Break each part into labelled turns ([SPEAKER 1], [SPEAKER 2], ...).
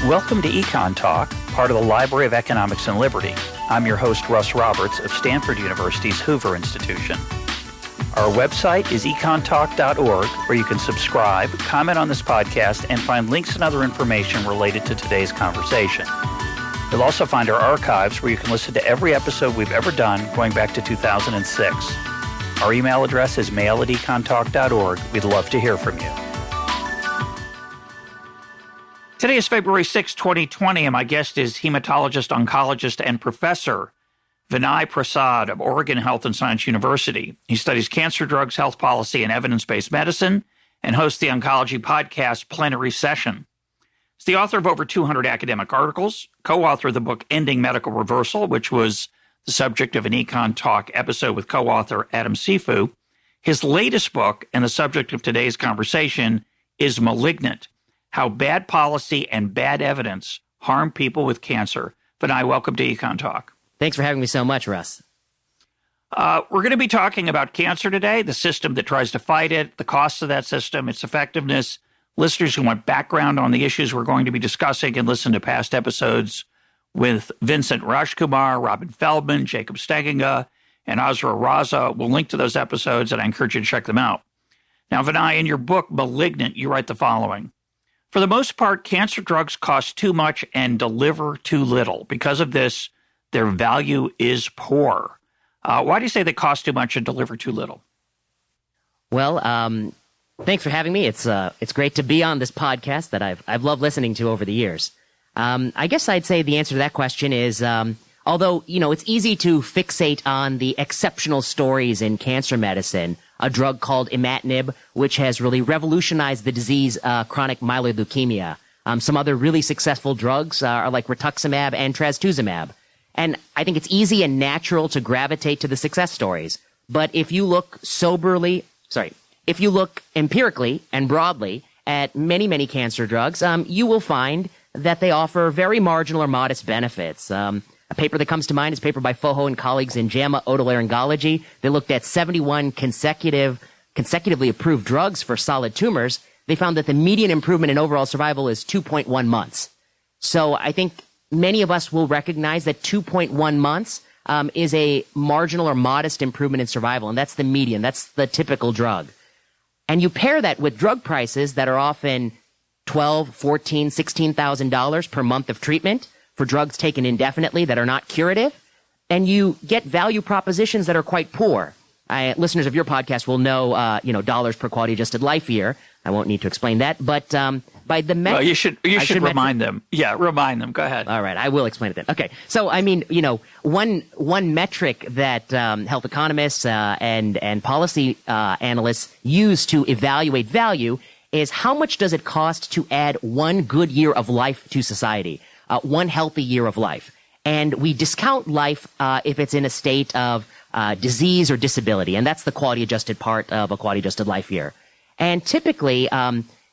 [SPEAKER 1] Welcome to EconTalk, part of the Library of Economics and Liberty. I'm your host, Russ Roberts of Stanford University's Hoover Institution. Our website is econtalk.org, where you can subscribe, comment on this podcast, and find links and other information related to today's conversation. You'll also find our archives where you can listen to every episode we've ever done going back to 2006. Our email address is mail@econtalk.org. We'd love to hear from you. Today is February 6, 2020, and my guest is hematologist, oncologist, and professor Vinay Prasad of Oregon Health and Science University. He studies cancer drugs, health policy, and evidence-based medicine, and hosts the oncology podcast Plenary Session. He's the author of over 200 academic articles, co-author of the book Ending Medical Reversal, which was the subject of an Econ Talk episode with co-author Adam Sifu. His latest book, and the subject of today's conversation, is Malignant: How Bad Policy and Bad Evidence Harm People with Cancer. Vinay, welcome to Econ Talk.
[SPEAKER 2] Thanks for having me so much, Russ.
[SPEAKER 1] We're going to be talking about cancer today, the system that tries to fight it, the costs of that system, its effectiveness. Listeners who want background on the issues we're going to be discussing can listen to past episodes with Vincent Rajkumar, Robin Feldman, Jacob Steginga, and Azra Raza. We'll link to those episodes, and I encourage you to check them out. Now, Vinay, in your book, Malignant, you write the following. For the most part, cancer drugs cost too much and deliver too little. Because of this, their value is poor. Why do you say they cost too much and deliver too little?
[SPEAKER 2] Well, thanks for having me. It's great to be on this podcast that I've loved listening to over the years. I guess I'd say the answer to that question is, although, it's easy to fixate on the exceptional stories in cancer medicine, a drug called imatinib, which has really revolutionized the disease chronic myeloid leukemia. Some other really successful drugs are like rituximab and trastuzumab. And I think it's easy and natural to gravitate to the success stories. But if you look empirically and broadly at many, many cancer drugs, you will find that they offer very marginal or modest benefits. A paper that comes to mind is a paper by Foho and colleagues in JAMA Otolaryngology. They looked at 71 consecutively approved drugs for solid tumors. They found that the median improvement in overall survival is 2.1 months. So I think many of us will recognize that 2.1 months is a marginal or modest improvement in survival, and that's the median. That's the typical drug. And you pair that with drug prices that are often $12,000, $14,000, $16,000 per month of treatment for drugs taken indefinitely that are not curative, and you get value propositions that are quite poor. Listeners of your podcast will know, dollars per quality adjusted life year. I won't need to explain that, but by the
[SPEAKER 1] well, you should remind them. Yeah, remind them. Go ahead.
[SPEAKER 2] All right, I will explain it then. Okay, so I mean, one metric that health economists and policy analysts use to evaluate value is how much does it cost to add one good year of life to society, one healthy year of life, and we discount life if it's in a state of disease or disability, and that's the quality adjusted part of a quality adjusted life year. And typically,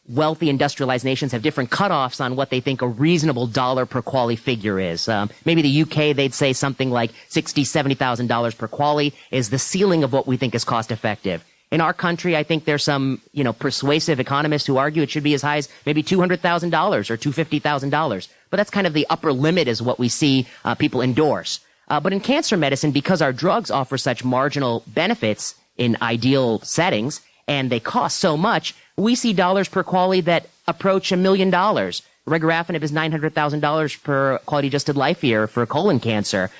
[SPEAKER 2] wealthy industrialized nations have different cutoffs on what they think a reasonable dollar per quality figure is. Maybe the UK, they'd say something like $60,000, $70,000 per quality is the ceiling of what we think is cost effective. In our country, I think there's some, persuasive economists who argue it should be as high as maybe $200,000 or $250,000. But that's kind of the upper limit is what we see people endorse. But in cancer medicine, because our drugs offer such marginal benefits in ideal settings, and they cost so much, we see dollars per quality that approach $1 million. Regorafenib is $900,000 per quality adjusted life year for colon cancer.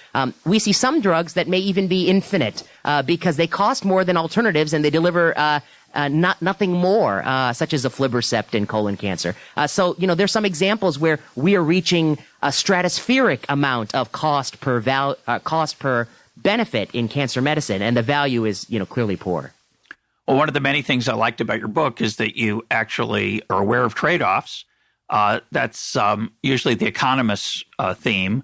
[SPEAKER 2] We see some drugs that may even be infinite because they cost more than alternatives and they deliver nothing more, such as aflibercept in colon cancer. So there's some examples where we are reaching a stratospheric amount of cost per benefit in cancer medicine, and the value is clearly poor.
[SPEAKER 1] Well, one of the many things I liked about your book is that you actually are aware of trade-offs. That's usually the economist's theme.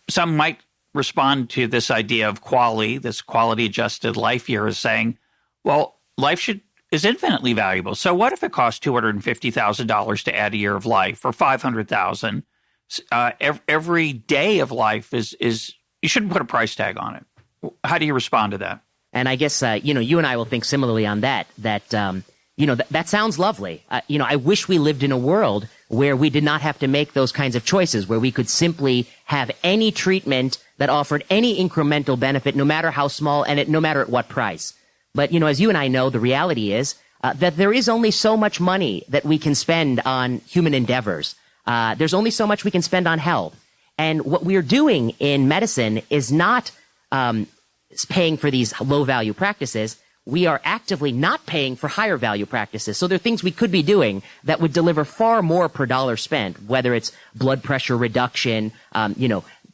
[SPEAKER 1] Some might respond to this idea of quality, this quality-adjusted life year, as saying, well, life is infinitely valuable. So what if it costs $250,000 to add a year of life, or $500,000? Every day of life is you shouldn't put a price tag on it. How do you respond to that?
[SPEAKER 2] And I guess, you and I will think similarly on that, that sounds lovely. I wish we lived in a world where we did not have to make those kinds of choices, where we could simply have any treatment that offered any incremental benefit, no matter how small and no matter at what price. But, as you and I know, the reality is that there is only so much money that we can spend on human endeavors. There's only so much we can spend on health. And what we're doing in medicine is not paying for these low-value practices. We are actively not paying for higher value practices. So there are things we could be doing that would deliver far more per dollar spent, whether it's blood pressure reduction,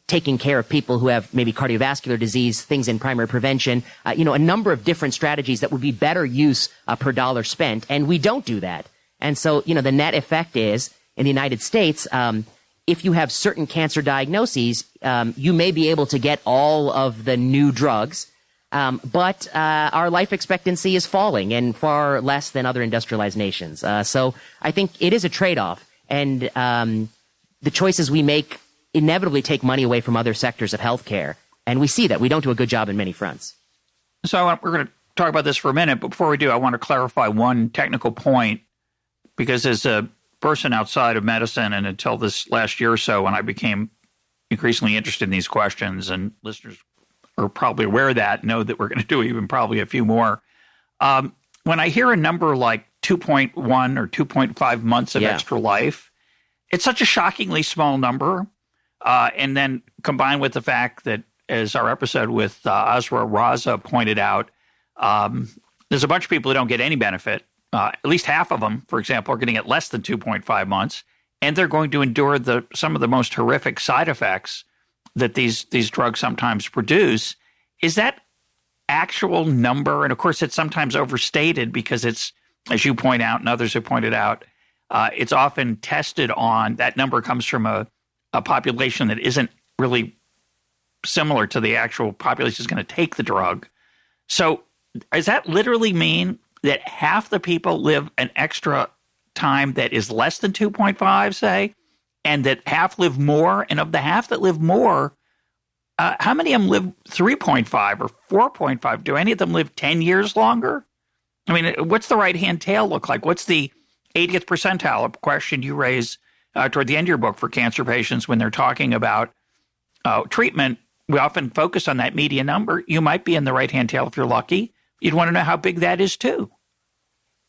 [SPEAKER 2] taking care of people who have maybe cardiovascular disease, things in primary prevention, a number of different strategies that would be better use per dollar spent. And we don't do that. And so, the net effect is in the United States, if you have certain cancer diagnoses, you may be able to get all of the new drugs. But our life expectancy is falling and far less than other industrialized nations. So I think it is a trade-off. And the choices we make inevitably take money away from other sectors of healthcare. And we see that. We don't do a good job in many fronts.
[SPEAKER 1] So we're going to talk about this for a minute. But before we do, I want to clarify one technical point, because as a person outside of medicine, and until this last year or so when I became increasingly interested in these questions, and listeners are probably aware of that, know that we're going to do even probably a few more. When I hear a number like 2.1 or 2.5 months of extra life, it's such a shockingly small number. And then combined with the fact that, as our episode with Azra Raza pointed out, there's a bunch of people who don't get any benefit. At least half of them, for example, are going to get less than 2.5 months, and they're going to endure some of the most horrific side effects that these drugs sometimes produce. Is that actual number? And of course, it's sometimes overstated because it's, as you point out and others have pointed out, it's often tested on, that number comes from a population that isn't really similar to the actual population that's going to take the drug. So does that literally mean that half the people live an extra time that is less than 2.5, say, and that half live more? And of the half that live more, how many of them live 3.5 or 4.5? Do any of them live 10 years longer? I mean, what's the right-hand tail look like? What's the 80th percentile, a question you raise toward the end of your book for cancer patients when they're talking about treatment? We often focus on that median number. You might be in the right-hand tail if you're lucky. You'd want to know how big that is too.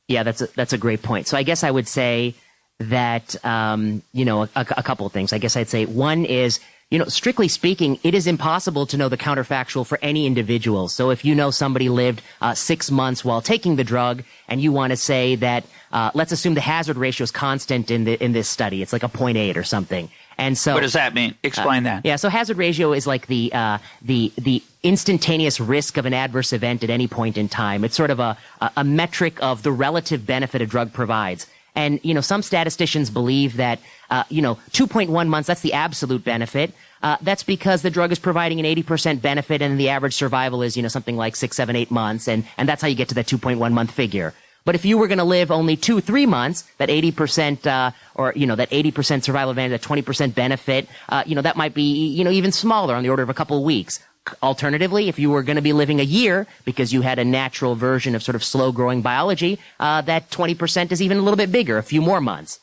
[SPEAKER 2] Yeah, that's a great point. So I guess I would say that, a couple of things. I guess I'd say one is, strictly speaking, it is impossible to know the counterfactual for any individual. So if you know somebody lived 6 months while taking the drug, and you want to say that, let's assume the hazard ratio is constant in this study. It's like a 0.8 or something. And so,
[SPEAKER 1] what does that mean? Explain that.
[SPEAKER 2] Yeah, so hazard ratio is like the instantaneous risk of an adverse event at any point in time. It's sort of a metric of the relative benefit a drug provides. And, some statisticians believe that, 2.1 months, that's the absolute benefit. That's because the drug is providing an 80% benefit and the average survival is, something like 6, 7, 8 months. And that's how you get to that 2.1 month figure. But if you were going to live only 2-3 months, that 80%, that 80% survival advantage, that 20% benefit, that might be, even smaller, on the order of a couple of weeks. Alternatively, if you were going to be living a year because you had a natural version of sort of slow-growing biology, that 20% is even a little bit bigger, a few more months.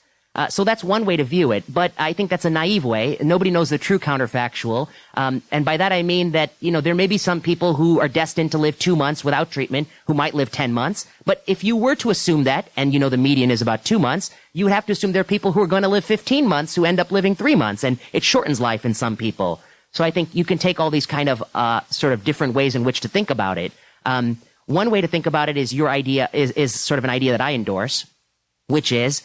[SPEAKER 2] So that's one way to view it, but I think that's a naive way. Nobody knows the true counterfactual. And by that I mean that, there may be some people who are destined to live 2 months without treatment who might live 10 months. But if you were to assume that, and the median is about 2 months, you would have to assume there are people who are going to live 15 months who end up living 3 months, and it shortens life in some people. So I think you can take all these kind of sort of different ways in which to think about it. One way to think about it is your idea is sort of an idea that I endorse, which is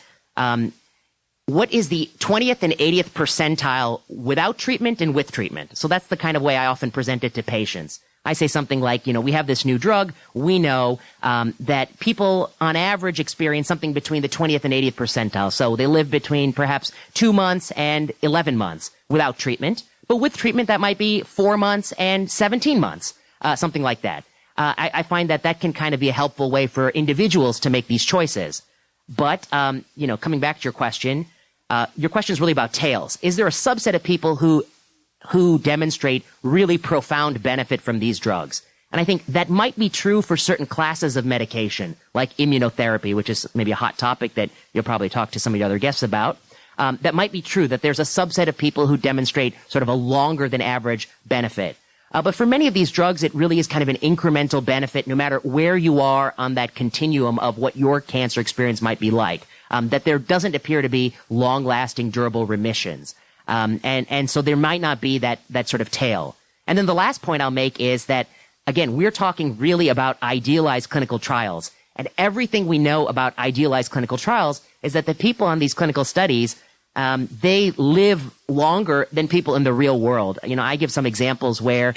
[SPEAKER 2] what is the 20th and 80th percentile without treatment and with treatment? So that's the kind of way I often present it to patients. I say something like, we have this new drug. We know that people on average experience something between the 20th and 80th percentile. So they live between perhaps 2 months and 11 months without treatment. But with treatment, that might be 4 months and 17 months, something like that. I find that can kind of be a helpful way for individuals to make these choices. But, coming back to your question is really about tails. Is there a subset of people who demonstrate really profound benefit from these drugs? And I think that might be true for certain classes of medication, like immunotherapy, which is maybe a hot topic that you'll probably talk to some of the other guests about. that might be true, that there's a subset of people who demonstrate sort of a longer than average benefit. But for many of these drugs, it really is kind of an incremental benefit no matter where you are on that continuum of what your cancer experience might be like. That there doesn't appear to be long-lasting, durable remissions. And so there might not be that sort of tail. And then the last point I'll make is that, again, we're talking really about idealized clinical trials. And everything we know about idealized clinical trials is that the people on these clinical studies, they live longer than people in the real world. I give some examples where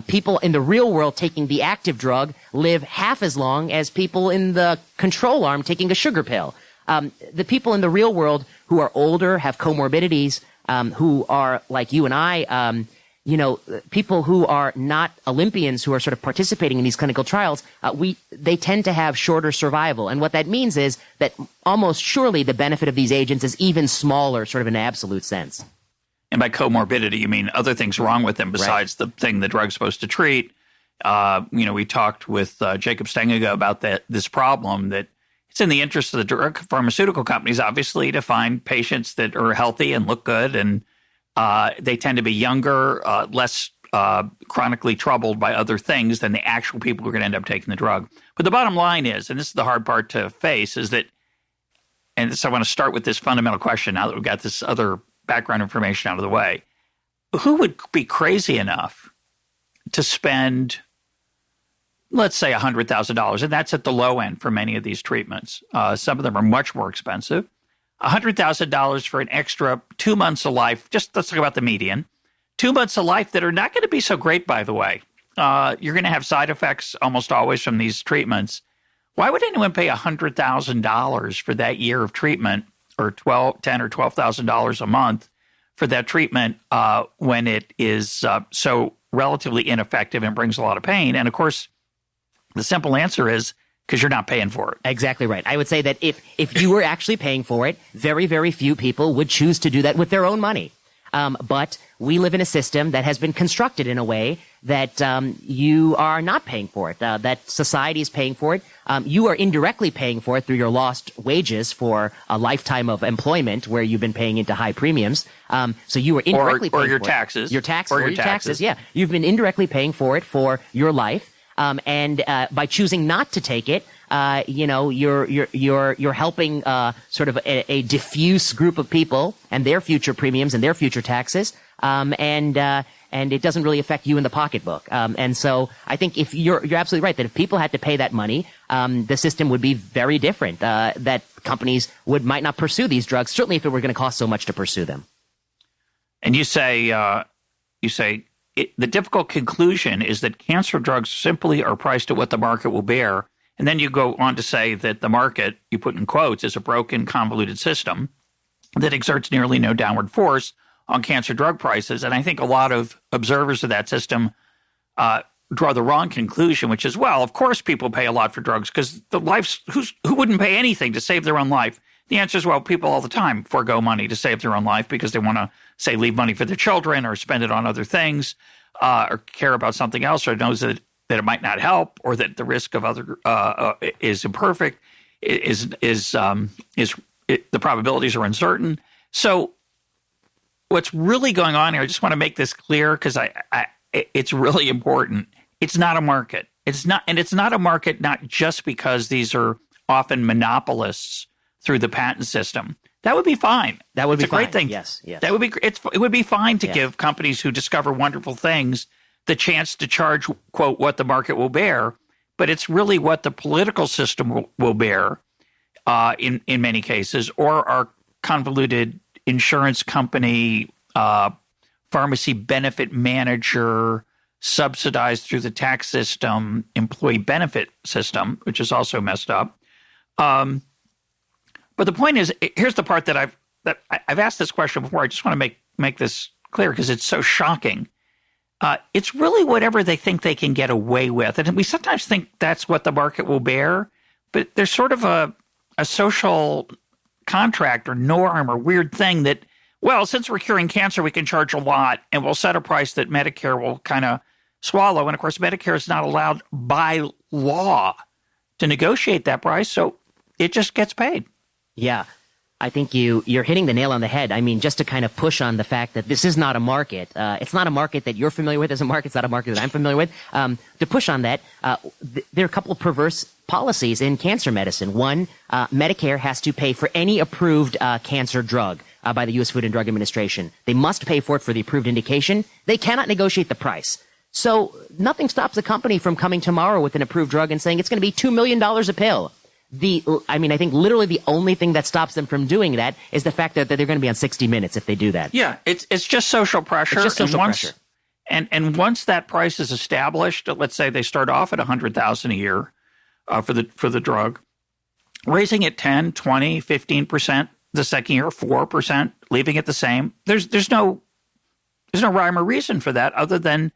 [SPEAKER 2] people in the real world taking the active drug live half as long as people in the control arm taking a sugar pill. The people in the real world who are older, have comorbidities, who are like you and I, people who are not Olympians who are sort of participating in these clinical trials, they tend to have shorter survival. And what that means is that almost surely the benefit of these agents is even smaller, sort of in an absolute sense.
[SPEAKER 1] And by comorbidity, you mean other things wrong with them besides the thing the drug's supposed to treat. We talked with Jacob Stengiga about this problem, that it's in the interest of the drug pharmaceutical companies, obviously, to find patients that are healthy and look good, and they tend to be younger, less chronically troubled by other things than the actual people who are going to end up taking the drug. But the bottom line is, and this is the hard part to face, is that, and so I want to start with this fundamental question now that we've got this other background information out of the way. Who would be crazy enough to spend, let's say, $100,000, and that's at the low end for many of these treatments. Some of them are much more expensive. $100,000 for an extra 2 months of life. Just let's talk about the median. 2 months of life that are not going to be so great, by the way. You're going to have side effects almost always from these treatments. Why would anyone pay $100,000 for that year of treatment, or $10,000 or $12,000 a month for that treatment when it is so relatively ineffective and brings a lot of pain? And of course, the simple answer is because you're not paying for it.
[SPEAKER 2] Exactly right. I would say that if you were actually paying for it, very, very few people would choose to do that with their own money. But we live in a system that has been constructed in a way that you are not paying for it, that society is paying for it. You are indirectly paying for it through your lost wages for a lifetime of employment where you've been paying into high premiums. So you are indirectly paying
[SPEAKER 1] for
[SPEAKER 2] your
[SPEAKER 1] taxes.
[SPEAKER 2] Your taxes. Yeah. You've been indirectly paying for it for your life. And by choosing not to take it, you're helping sort of a diffuse group of people and their future premiums and their future taxes, and it doesn't really affect you in the pocketbook. And so I think if you're absolutely right that if people had to pay that money, the system would be very different. That companies might not pursue these drugs, certainly if it were going to cost so much to pursue them.
[SPEAKER 1] And you say. The difficult conclusion is that cancer drugs simply are priced at what the market will bear. And then you go on to say that the market, you put in quotes, is a broken, convoluted system that exerts nearly no downward force on cancer drug prices. And I think a lot of observers of that system draw the wrong conclusion, which is, well, of course people pay a lot for drugs because who wouldn't pay anything to save their own life? The answer is, well, people all the time forego money to save their own life because they want to, say, leave money for their children or spend it on other things or care about something else, or knows that it might not help, or that the risk of other is imperfect, the probabilities are uncertain. So what's really going on here, I just want to make this clear because it's really important. It's not a market. It's not a market not just because these are often monopolists through the patent system. That would be fine.
[SPEAKER 2] That would be
[SPEAKER 1] a great thing.
[SPEAKER 2] Yes.
[SPEAKER 1] That would be. It would be fine to give companies who discover wonderful things the chance to charge, quote, what the market will bear. But it's really what the political system will bear in many cases, or our convoluted insurance company, pharmacy benefit manager, subsidized through the tax system, employee benefit system, which is also messed up. But the point is, here's the part that I've asked this question before. I just want to make this clear because it's so shocking. It's really whatever they think they can get away with. And we sometimes think that's what the market will bear, but there's sort of a social contract or norm or weird thing that, well, since we're curing cancer, we can charge a lot and we'll set a price that Medicare will kind of swallow. And of course, Medicare is not allowed by law to negotiate that price. So it just gets paid.
[SPEAKER 2] Yeah. I think you're hitting the nail on the head. I mean, just to kind of push on the fact that this is not a market. It's not a market that you're familiar with as a market. It's not a market that I'm familiar with. To push on that, there are a couple of perverse policies in cancer medicine. One, Medicare has to pay for any approved cancer drug by the U.S. Food and Drug Administration. They must pay for it for the approved indication. They cannot negotiate the price. So nothing stops a company from coming tomorrow with an approved drug and saying it's going to be $2 million a pill. I think literally the only thing that stops them from doing that is the fact that they're going to be on 60 Minutes if they do that.
[SPEAKER 1] Yeah, it's just social pressure.
[SPEAKER 2] It's just social pressure.
[SPEAKER 1] And once that price is established, let's say they start off at $100,000 a year for the drug, raising it 10, 20, 15% the second year, 4%, leaving it the same. There's no rhyme or reason for that other than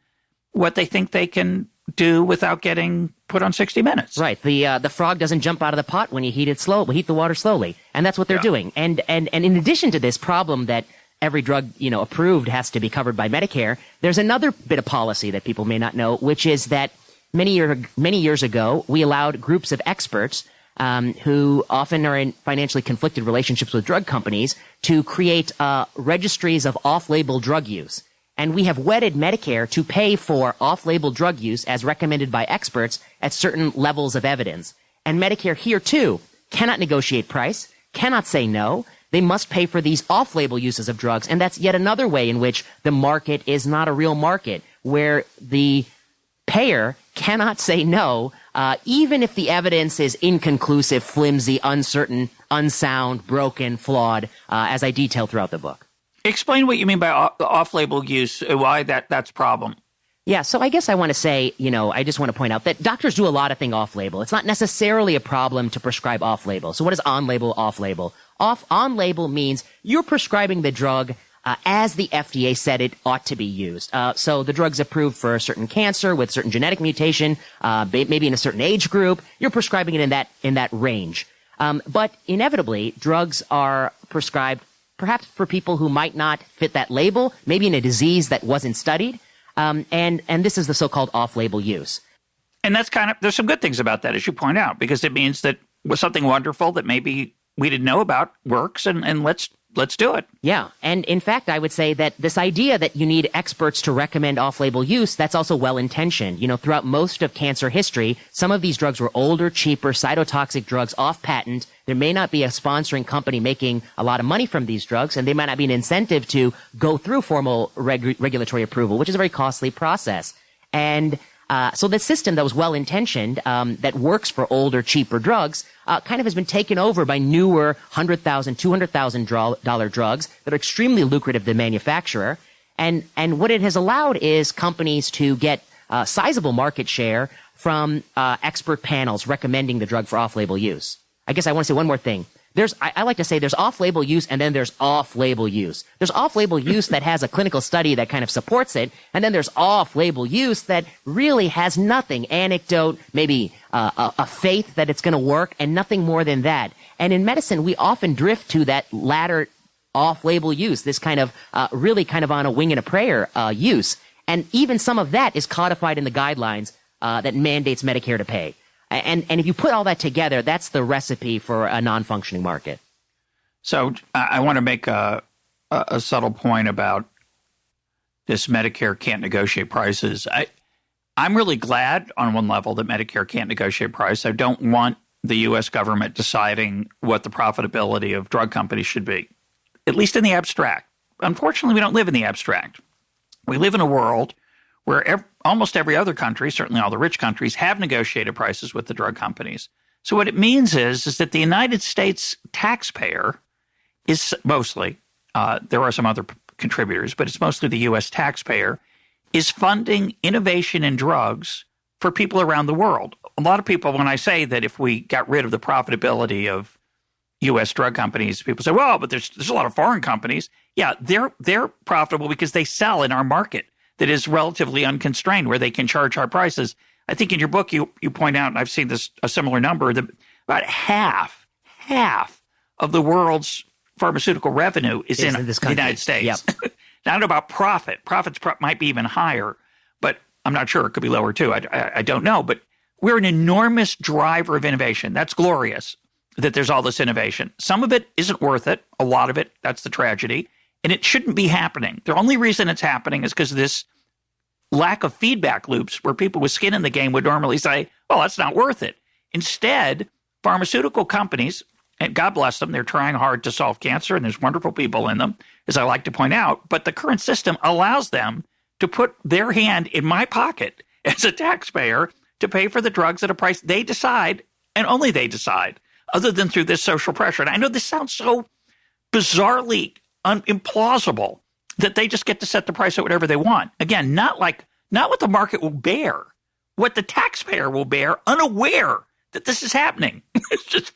[SPEAKER 1] what they think they can do without getting put on 60 Minutes.
[SPEAKER 2] Right. The frog doesn't jump out of the pot when you heat the water slowly. And that's what they're doing. And in addition to this problem that every drug, approved has to be covered by Medicare, there's another bit of policy that people may not know, which is that many years ago, we allowed groups of experts who often are in financially conflicted relationships with drug companies to create registries of off-label drug use. And we have wedded Medicare to pay for off-label drug use as recommended by experts at certain levels of evidence. And Medicare here, too, cannot negotiate price, cannot say no. They must pay for these off-label uses of drugs. And that's yet another way in which the market is not a real market, where the payer cannot say no, even if the evidence is inconclusive, flimsy, uncertain, unsound, broken, flawed, as I detail throughout the book.
[SPEAKER 1] Explain what you mean by off-label use, why that's a problem.
[SPEAKER 2] Yeah, so I guess I want to say, I just want to point out that doctors do a lot of things off-label. It's not necessarily a problem to prescribe off-label. So what is on-label, off-label? On-label means you're prescribing the drug as the FDA said it ought to be used. So the drug's approved for a certain cancer with certain genetic mutation, maybe in a certain age group. You're prescribing it in that range. But inevitably, drugs are prescribed perhaps for people who might not fit that label, maybe in a disease that wasn't studied. And this is the so-called off-label use.
[SPEAKER 1] And that's there's some good things about that, as you point out, because it means that something wonderful that maybe we didn't know about works, and let's do it.
[SPEAKER 2] Yeah. And in fact, I would say that this idea that you need experts to recommend off-label use, that's also well-intentioned. Throughout most of cancer history, some of these drugs were older, cheaper, cytotoxic drugs off patent. There may not be a sponsoring company making a lot of money from these drugs, and there might not be an incentive to go through formal regulatory approval, which is a very costly process. And so the system that was well-intentioned, that works for older, cheaper drugs, kind of has been taken over by newer $100,000, $200,000 drugs that are extremely lucrative to the manufacturer. And what it has allowed is companies to get sizable market share from expert panels recommending the drug for off-label use. I guess I want to say one more thing. I like to say there's off-label use and then there's off-label use. There's off-label use that has a clinical study that kind of supports it, and then there's off-label use that really has nothing, anecdote, maybe a faith that it's going to work, and nothing more than that. And in medicine, we often drift to that latter off-label use, this kind of really kind of on a wing and a prayer use. And even some of that is codified in the guidelines that mandates Medicare to pay. And if you put all that together, that's the recipe for a non-functioning market.
[SPEAKER 1] So I want to make a subtle point about this Medicare can't negotiate prices. I'm really glad on one level that Medicare can't negotiate price. I don't want the U.S. government deciding what the profitability of drug companies should be, at least in the abstract. Unfortunately, we don't live in the abstract. We live in a world where almost every other country, certainly all the rich countries, have negotiated prices with the drug companies. So what it means is that the United States taxpayer is mostly, there are some other contributors, but it's mostly the U.S. taxpayer, is funding innovation in drugs for people around the world. A lot of people, when I say that if we got rid of the profitability of U.S. drug companies, people say, well, but there's a lot of foreign companies. Yeah, they're profitable because they sell in our market that is relatively unconstrained, where they can charge our prices. I think in your book you point out, and I've seen a similar number, that about half of the world's pharmaceutical revenue is in the United States.
[SPEAKER 2] Yep.
[SPEAKER 1] Now, I don't know about profit. Profits might be even higher, but I'm not sure. It could be lower too. I don't know. But we're an enormous driver of innovation. That's glorious. that there's all this innovation. Some of it isn't worth it. A lot of it, that's the tragedy. And it shouldn't be happening. The only reason it's happening is because of this lack of feedback loops where people with skin in the game would normally say, well, that's not worth it. Instead, pharmaceutical companies, and God bless them, they're trying hard to solve cancer, and there's wonderful people in them, as I like to point out. But the current system allows them to put their hand in my pocket as a taxpayer to pay for the drugs at a price they decide, and only they decide, other than through this social pressure. And I know this sounds so bizarrely implausible that they just get to set the price at whatever they want. Again, not what the market will bear, what the taxpayer will bear, unaware that this is happening. It's just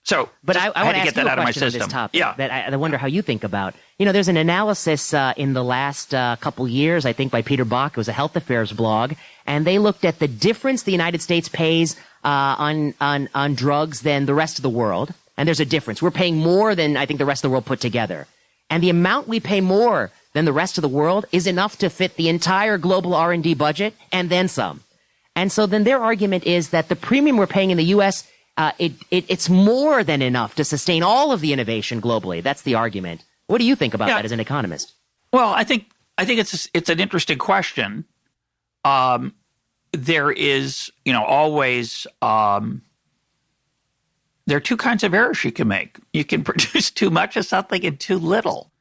[SPEAKER 1] so.
[SPEAKER 2] But I
[SPEAKER 1] had
[SPEAKER 2] want
[SPEAKER 1] to
[SPEAKER 2] to
[SPEAKER 1] get
[SPEAKER 2] ask
[SPEAKER 1] that
[SPEAKER 2] you a
[SPEAKER 1] out of my
[SPEAKER 2] question on
[SPEAKER 1] system.
[SPEAKER 2] this topic
[SPEAKER 1] Yeah,
[SPEAKER 2] that I wonder how you think about. There's an analysis in the last couple years, I think, by Peter Bach. It was a health affairs blog, and they looked at the difference the United States pays on drugs than the rest of the world. And there's a difference. We're paying more than I think the rest of the world put together. And the amount we pay more than the rest of the world is enough to fit the entire global R&D budget and then some. And so then their argument is that the premium we're paying in the U.S., it's more than enough to sustain all of the innovation globally. That's the argument. What do you think about that as an economist?
[SPEAKER 1] Well, I think it's an interesting question. There is, always there are two kinds of errors you can make. You can produce too much of something and too little.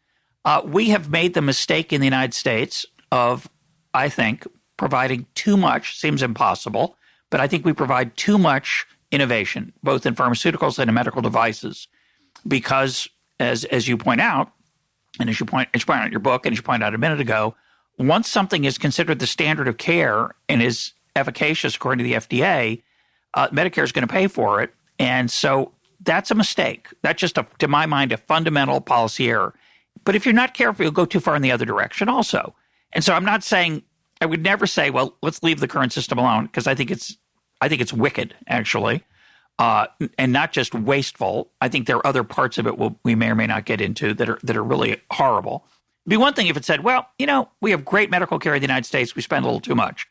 [SPEAKER 1] We have made the mistake in the United States of, I think, providing too much. Seems impossible, but I think we provide too much innovation, both in pharmaceuticals and in medical devices, because as you point out, and as you point out in your book, and as you pointed out a minute ago, once something is considered the standard of care and is efficacious according to the FDA, Medicare is going to pay for it. And so that's a mistake. That's just, to my mind, a fundamental policy error. But if you're not careful, you'll go too far in the other direction also. And so I'm not saying, I would never say, well, let's leave the current system alone, because I think it's wicked, actually, and not just wasteful. I think there are other parts of it we may or may not get into that are really horrible. It'd be one thing if it said, well, we have great medical care in the United States. We spend a little too much.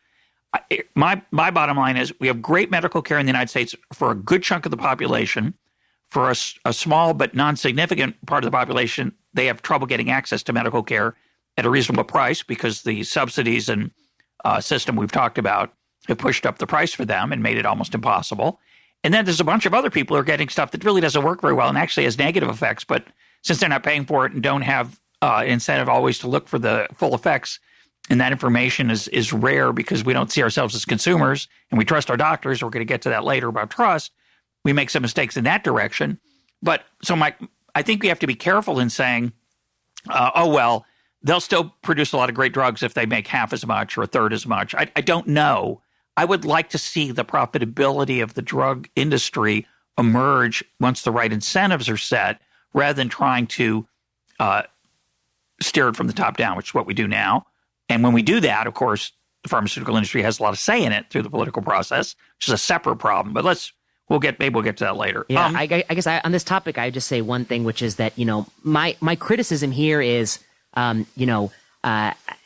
[SPEAKER 1] My bottom line is we have great medical care in the United States for a good chunk of the population. For a small but non-significant part of the population, they have trouble getting access to medical care at a reasonable price because the subsidies and system we've talked about have pushed up the price for them and made it almost impossible. And then there's a bunch of other people who are getting stuff that really doesn't work very well and actually has negative effects. But since they're not paying for it and don't have incentive always to look for the full effects, and that information is rare because we don't see ourselves as consumers and we trust our doctors. We're going to get to that later about trust. We make some mistakes in that direction. But so I think we have to be careful in saying, they'll still produce a lot of great drugs if they make half as much or a third as much. I don't know. I would like to see the profitability of the drug industry emerge once the right incentives are set, rather than trying to steer it from the top down, which is what we do now. And when we do that, of course, the pharmaceutical industry has a lot of say in it through the political process, which is a separate problem. But maybe we'll get to that later.
[SPEAKER 2] Yeah, I guess on this topic, I would just say one thing, which is that, my criticism here is, and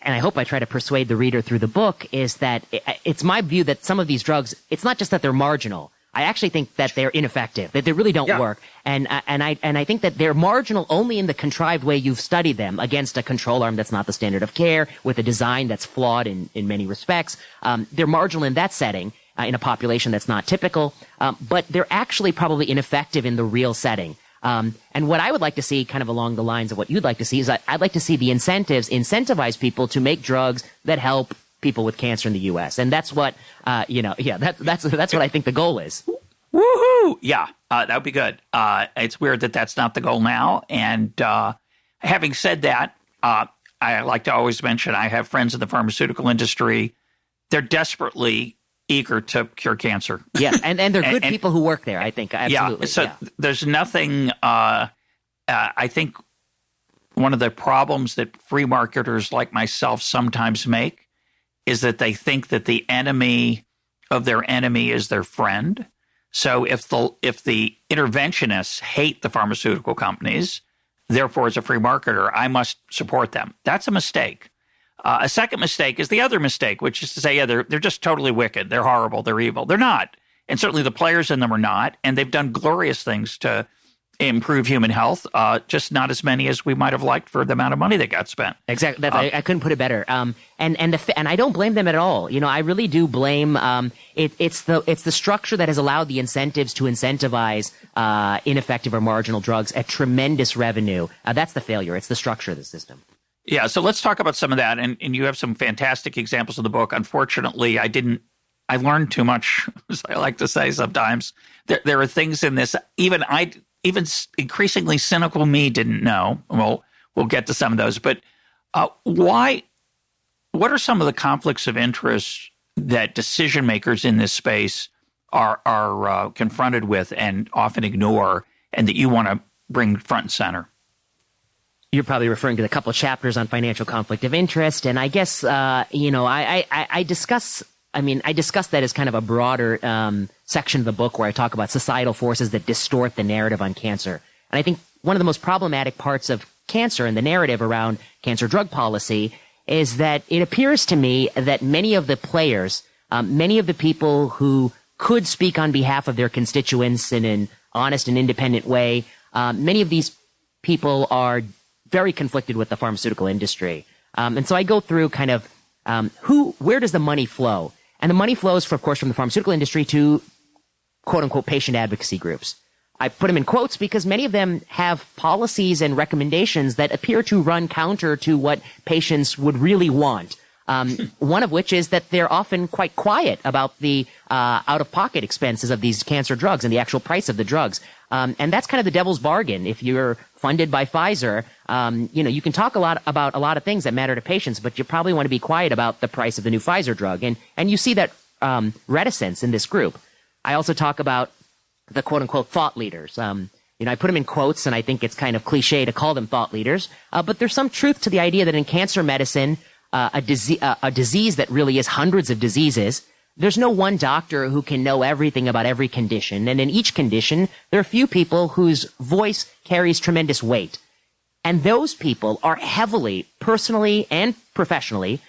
[SPEAKER 2] I hope I try to persuade the reader through the book, is that it's my view that some of these drugs, it's not just that they're marginal. I actually think that they're ineffective, that they really don't work. And I think that they're marginal only in the contrived way you've studied them, against a control arm that's not the standard of care, with a design that's flawed in many respects. They're marginal in that setting, in a population that's not typical, but they're actually probably ineffective in the real setting. And what I would like to see, kind of along the lines of what you'd like to see, is I'd like to see the incentivize people to make drugs that help people with cancer in the U.S. And that's what, that's what I think the goal is.
[SPEAKER 1] Woohoo! Yeah, that would be good. It's weird that that's not the goal now. And having said that, I like to always mention I have friends in the pharmaceutical industry. They're desperately eager to cure cancer.
[SPEAKER 2] Yeah, and they're good people who work there, I think. Absolutely.
[SPEAKER 1] There's nothing, I think one of the problems that free marketers like myself sometimes make is that they think that the enemy of their enemy is their friend. So if the interventionists hate the pharmaceutical companies, therefore as a free marketer, I must support them. That's a mistake. A second mistake is the other mistake, which is to say, they're just totally wicked. They're horrible. They're evil. They're not. and certainly the players in them are not, and they've done glorious things to improve human health, just not as many as we might have liked for the amount of money that got spent.
[SPEAKER 2] Exactly. I couldn't put it better. And I don't blame them at all. I really do blame it's the structure that has allowed the incentives to incentivize ineffective or marginal drugs at tremendous revenue. That's the failure. It's the structure of the system.
[SPEAKER 1] Yeah, so let's talk about some of that. And you have some fantastic examples in the book. Unfortunately, I learned too much, as I like to say sometimes. There are things in this, even increasingly cynical me didn't know. We'll get to some of those. But what are some of the conflicts of interest that decision makers in this space are confronted with and often ignore, and that you want to bring front and center?
[SPEAKER 2] You're probably referring to the couple of chapters on financial conflict of interest, and I guess I discuss that as kind of a broader section of the book where I talk about societal forces that distort the narrative on cancer. And I think one of the most problematic parts of cancer and the narrative around cancer drug policy is that it appears to me that many of the players, many of the people who could speak on behalf of their constituents in an honest and independent way, many of these people are very conflicted with the pharmaceutical industry. And so I go through kind of where does the money flow? And the money flows, of course, from the pharmaceutical industry to quote-unquote patient advocacy groups. I put them in quotes because many of them have policies and recommendations that appear to run counter to what patients would really want. One of which is that they're often quite quiet about the out-of-pocket expenses of these cancer drugs and the actual price of the drugs. And that's kind of the devil's bargain. If you're funded by Pfizer, you can talk about a lot of things that matter to patients, but you probably want to be quiet about the price of the new Pfizer drug. And you see that reticence in this group. I also talk about the quote-unquote thought leaders. I put them in quotes, and I think it's kind of cliche to call them thought leaders. But there's some truth to the idea that in cancer medicine, a disease that really is hundreds of diseases, there's no one doctor who can know everything about every condition. And in each condition, there are a few people whose voice carries tremendous weight. And those people are heavily, personally and professionally,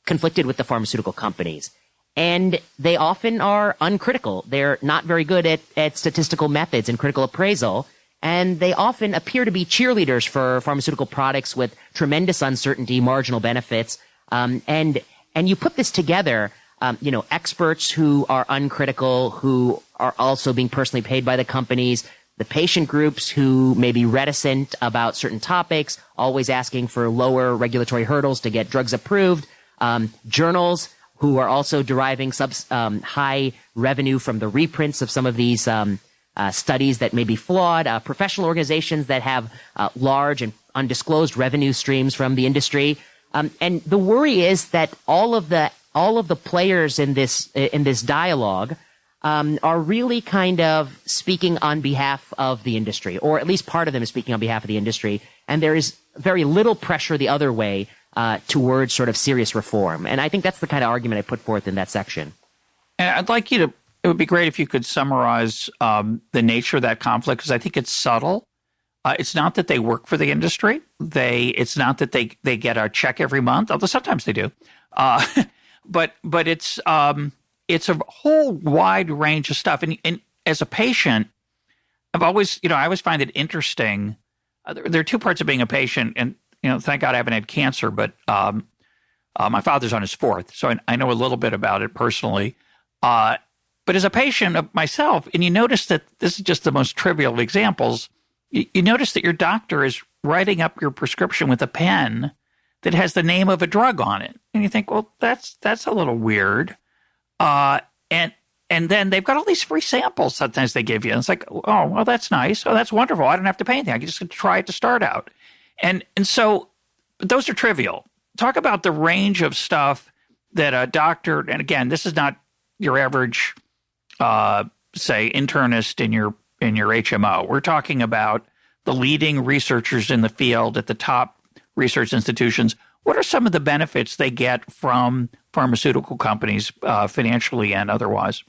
[SPEAKER 2] conflicted with the pharmaceutical companies. And they often are uncritical. They're not very good at statistical methods and critical appraisal. And they often appear to be cheerleaders for pharmaceutical products with tremendous uncertainty, marginal benefits. And you put this together, experts who are uncritical, who are also being personally paid by the companies, the patient groups who may be reticent about certain topics, always asking for lower regulatory hurdles to get drugs approved, journals who are also deriving high revenue from the reprints of some of these studies that may be flawed, professional organizations that have large and undisclosed revenue streams from the industry. And the worry is that all of the players in this dialogue are really kind of speaking on behalf of the industry, or at least part of them is speaking on behalf of the industry. And there is very little pressure the other way towards sort of serious reform. And I think that's the kind of argument I put forth in that section.
[SPEAKER 1] And I'd like you to, it would be great if you could summarize the nature of that conflict, because I think it's subtle. It's not that they work for the industry. It's not that they get a check every month, although sometimes they do. But it's a whole wide range of stuff. And as a patient, I always find it interesting. There are two parts of being a patient, and thank God I haven't had cancer, but my father's on his fourth, so I know a little bit about it personally. But as a patient of myself, and you notice that this is just the most trivial of examples, you notice that your doctor is writing up your prescription with a pen that has the name of a drug on it. And you think, well, that's a little weird. And then they've got all these free samples sometimes they give you. And it's like, oh, well, that's nice. Oh, that's wonderful. I don't have to pay anything. I can just try it to start out. And so those are trivial. Talk about the range of stuff that a doctor, and again, this is not your average, say, internist in your HMO. We're talking about the leading researchers in the field at the top research institutions. What are some of the benefits they get from pharmaceutical companies, financially and otherwise?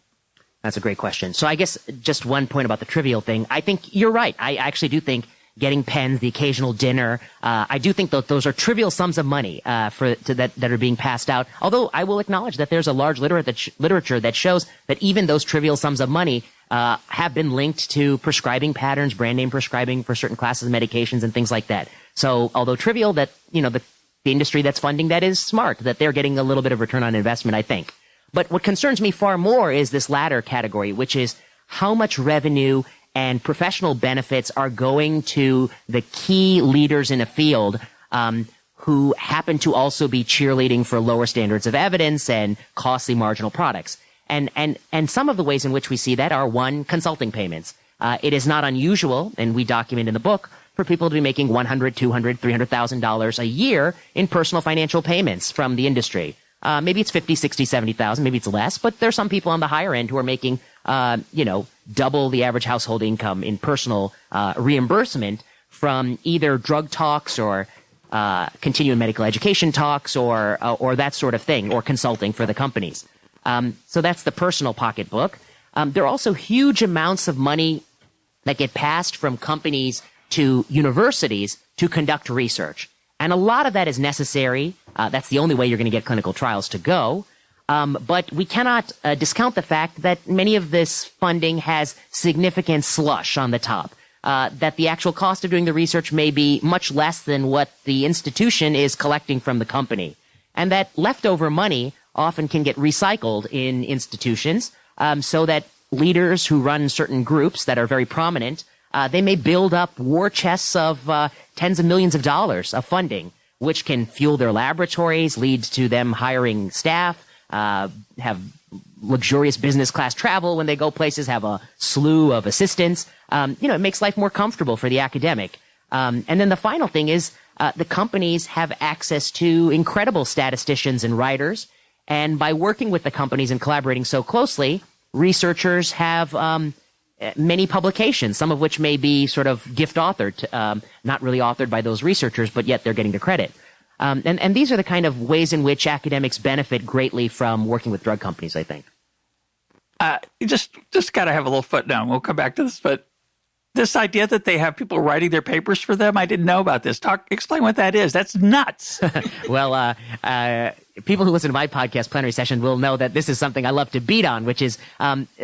[SPEAKER 1] That's
[SPEAKER 2] a great question. So I guess just one point about the trivial thing. I think you're right. I actually do think getting pens, the occasional dinner. I do think that those are trivial sums of money that are being passed out. Although I will acknowledge that there's a large literature that shows that even those trivial sums of money have been linked to prescribing patterns, brand name prescribing for certain classes of medications and things like that. So although trivial, that the industry that's funding that is smart, that they're getting a little bit of return on investment, I think. But what concerns me far more is this latter category, which is how much revenue and professional benefits are going to the key leaders in a field who happen to also be cheerleading for lower standards of evidence and costly marginal products. And some of the ways in which we see that are, one, consulting payments. It is not unusual, and we document in the book, for people to be making $100,000, $200,000, $300,000 a year in personal financial payments from the industry. Maybe it's 50, 60, 70,000, maybe it's less, but there's some people on the higher end who are making, double the average household income in personal reimbursement from either drug talks or continuing medical education talks or that sort of thing, or consulting for the companies. So that's the personal pocketbook. There are also huge amounts of money that get passed from companies to universities to conduct research. And a lot of that is necessary. That's the only way you're going to get clinical trials to go. But we cannot discount the fact that many of this funding has significant slush on the top. That the actual cost of doing the research may be much less than what the institution is collecting from the company. And that leftover money often can get recycled in institutions, so that leaders who run certain groups that are very prominent, they may build up war chests of tens of millions of dollars of funding, which can fuel their laboratories, lead to them hiring staff, have luxurious business class travel when they go places, have a slew of assistants. It makes life more comfortable for the academic. And then the final thing is the companies have access to incredible statisticians and writers. And by working with the companies and collaborating so closely, researchers have many publications, some of which may be sort of gift authored, not really authored by those researchers, but yet they're getting the credit. And these are the kind of ways in which academics benefit greatly from working with drug companies, I think.
[SPEAKER 1] You just got to have a little footnote. We'll come back to this, but this idea that they have people writing their papers for them, I didn't know about this. Explain what that is. That's nuts.
[SPEAKER 2] Well, people who listen to my podcast, Plenary Session, will know that this is something I love to beat on, which is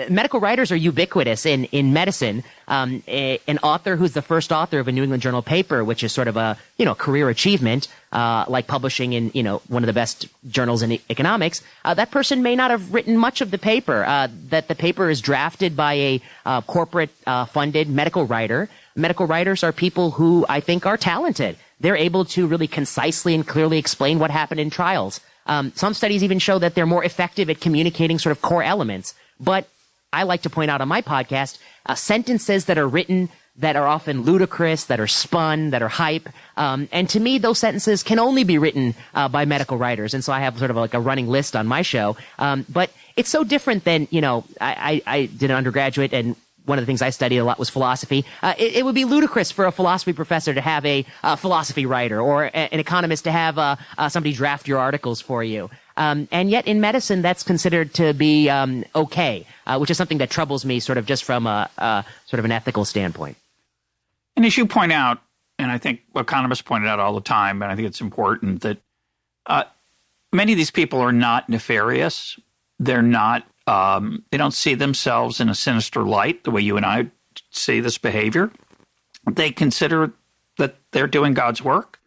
[SPEAKER 2] medical writers are ubiquitous in medicine. An author who's the first author of a New England Journal paper, which is sort of a career achievement, like publishing in one of the best journals in economics, that person may not have written much of the paper. That the paper is drafted by a corporate funded medical writer. Medical writers are people who I think are talented. They're able to really concisely and clearly explain what happened in trials. Some studies even show that they're more effective at communicating sort of core elements. But I like to point out on my podcast, sentences that are written that are often ludicrous, that are spun, that are hype. And to me, those sentences can only be written by medical writers. And so I have sort of like a running list on my show. But it's so different than, I did an undergraduate, and one of the things I studied a lot was philosophy. It would be ludicrous for a philosophy professor to have a philosophy writer, or an economist to have somebody draft your articles for you. And yet in medicine, that's considered to be okay, which is something that troubles me sort of just from a sort of an ethical standpoint.
[SPEAKER 1] And as you point out, and I think economists point it out all the time, and I think it's important that many of these people are not nefarious. They're not. They don't see themselves in a sinister light the way you and I see this behavior. They consider that they're doing God's work.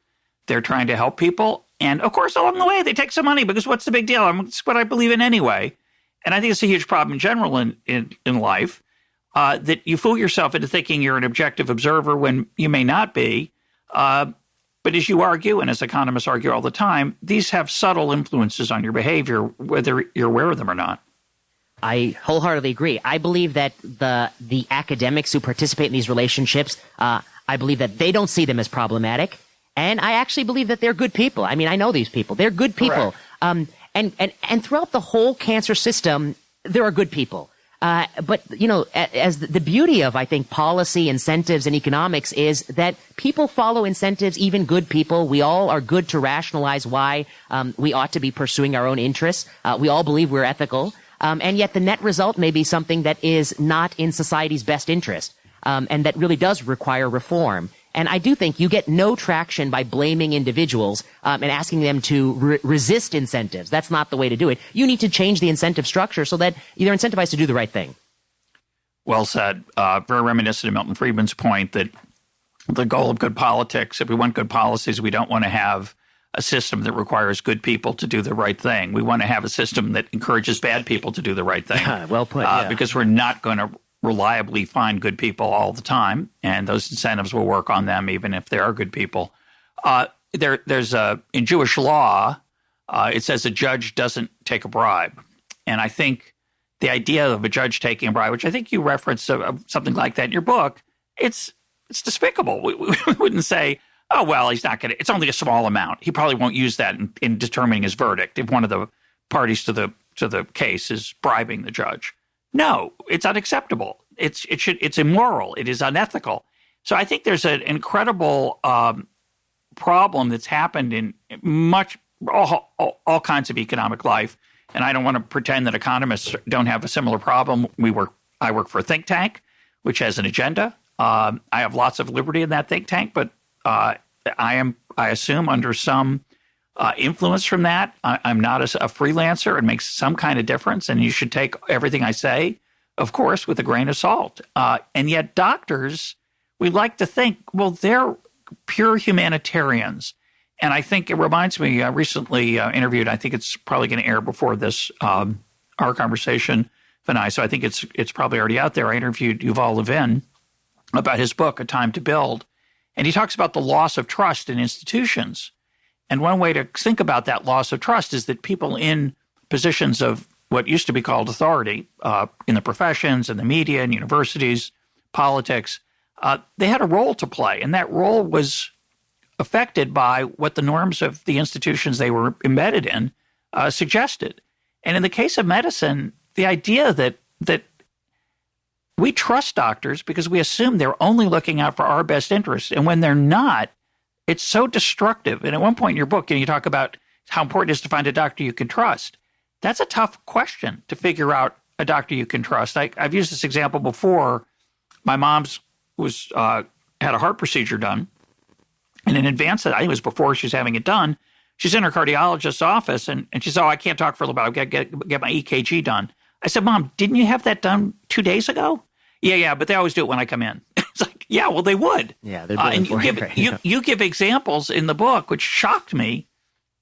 [SPEAKER 1] They're trying to help people. And, of course, along the way, they take some money because what's the big deal? It's what I believe in anyway. And I think it's a huge problem in general in life, that you fool yourself into thinking you're an objective observer when you may not be. But as you argue, and as economists argue all the time, these have subtle influences on your behavior, whether you're aware of them or not.
[SPEAKER 2] I wholeheartedly agree. I believe that the academics who participate in these relationships, I believe that they don't see them as problematic. And I actually believe that they're good people. I mean, I know these people. They're good people. And throughout the whole cancer system, there are good people. But, as the beauty of, I think, policy, incentives, and economics is that people follow incentives, even good people. We all are good to rationalize why we ought to be pursuing our own interests. We all believe we're ethical. And yet the net result may be something that is not in society's best interest, and that really does require reform. And I do think you get no traction by blaming individuals and asking them to resist incentives. That's not the way to do it. You need to change the incentive structure so that they're incentivized to do the right thing.
[SPEAKER 1] Well said. Very reminiscent of Milton Friedman's point that the goal of good politics, if we want good policies, we don't want to have a system that requires good people to do the right thing. We want to have a system that encourages bad people to do the right thing.
[SPEAKER 2] Well put. Yeah.
[SPEAKER 1] Because we're not going to reliably find good people all the time, and those incentives will work on them even if they are good people. There's in Jewish law, it says a judge doesn't take a bribe. And I think the idea of a judge taking a bribe, which I think you referenced something like that in your book, it's despicable. We wouldn't say, oh, well, he's not going to – it's only a small amount. He probably won't use that in determining his verdict if one of the parties to the case is bribing the judge. No, it's unacceptable. It's immoral. It is unethical. So I think there's an incredible problem that's happened in all kinds of economic life. And I don't want to pretend that economists don't have a similar problem. I work for a think tank, which has an agenda. I have lots of liberty in that think tank, but I assume under some influence from that. I'm not a freelancer. It makes some kind of difference, and you should take everything I say, of course, with a grain of salt. And yet doctors, we like to think, well, they're pure humanitarians. And I think it reminds me, I recently interviewed, I think it's probably going to air before this, our conversation, Vinay, so I think it's probably already out there. I interviewed Yuval Levin about his book, A Time to Build. And he talks about the loss of trust in institutions. And one way to think about that loss of trust is that people in positions of what used to be called authority, in the professions, in the media, in universities, politics, they had a role to play. And that role was affected by what the norms of the institutions they were embedded in suggested. And in the case of medicine, the idea that we trust doctors because we assume they're only looking out for our best interests. And when they're not, it's so destructive. And at one point in your book, you talk about how important it is to find a doctor you can trust. That's a tough question to figure out a doctor you can trust. I've used this example before. My mom's had a heart procedure done. And in advance of that, I think it was before she was having it done, she's in her cardiologist's office, and she said, oh, I can't talk for a little bit. I've got to get my EKG done. I said, Mom, didn't you have that done 2 days ago? Yeah, but they always do it when I come in. It's like, yeah, well, they would.
[SPEAKER 2] Yeah, they're doing
[SPEAKER 1] and you give examples in the book, which shocked me,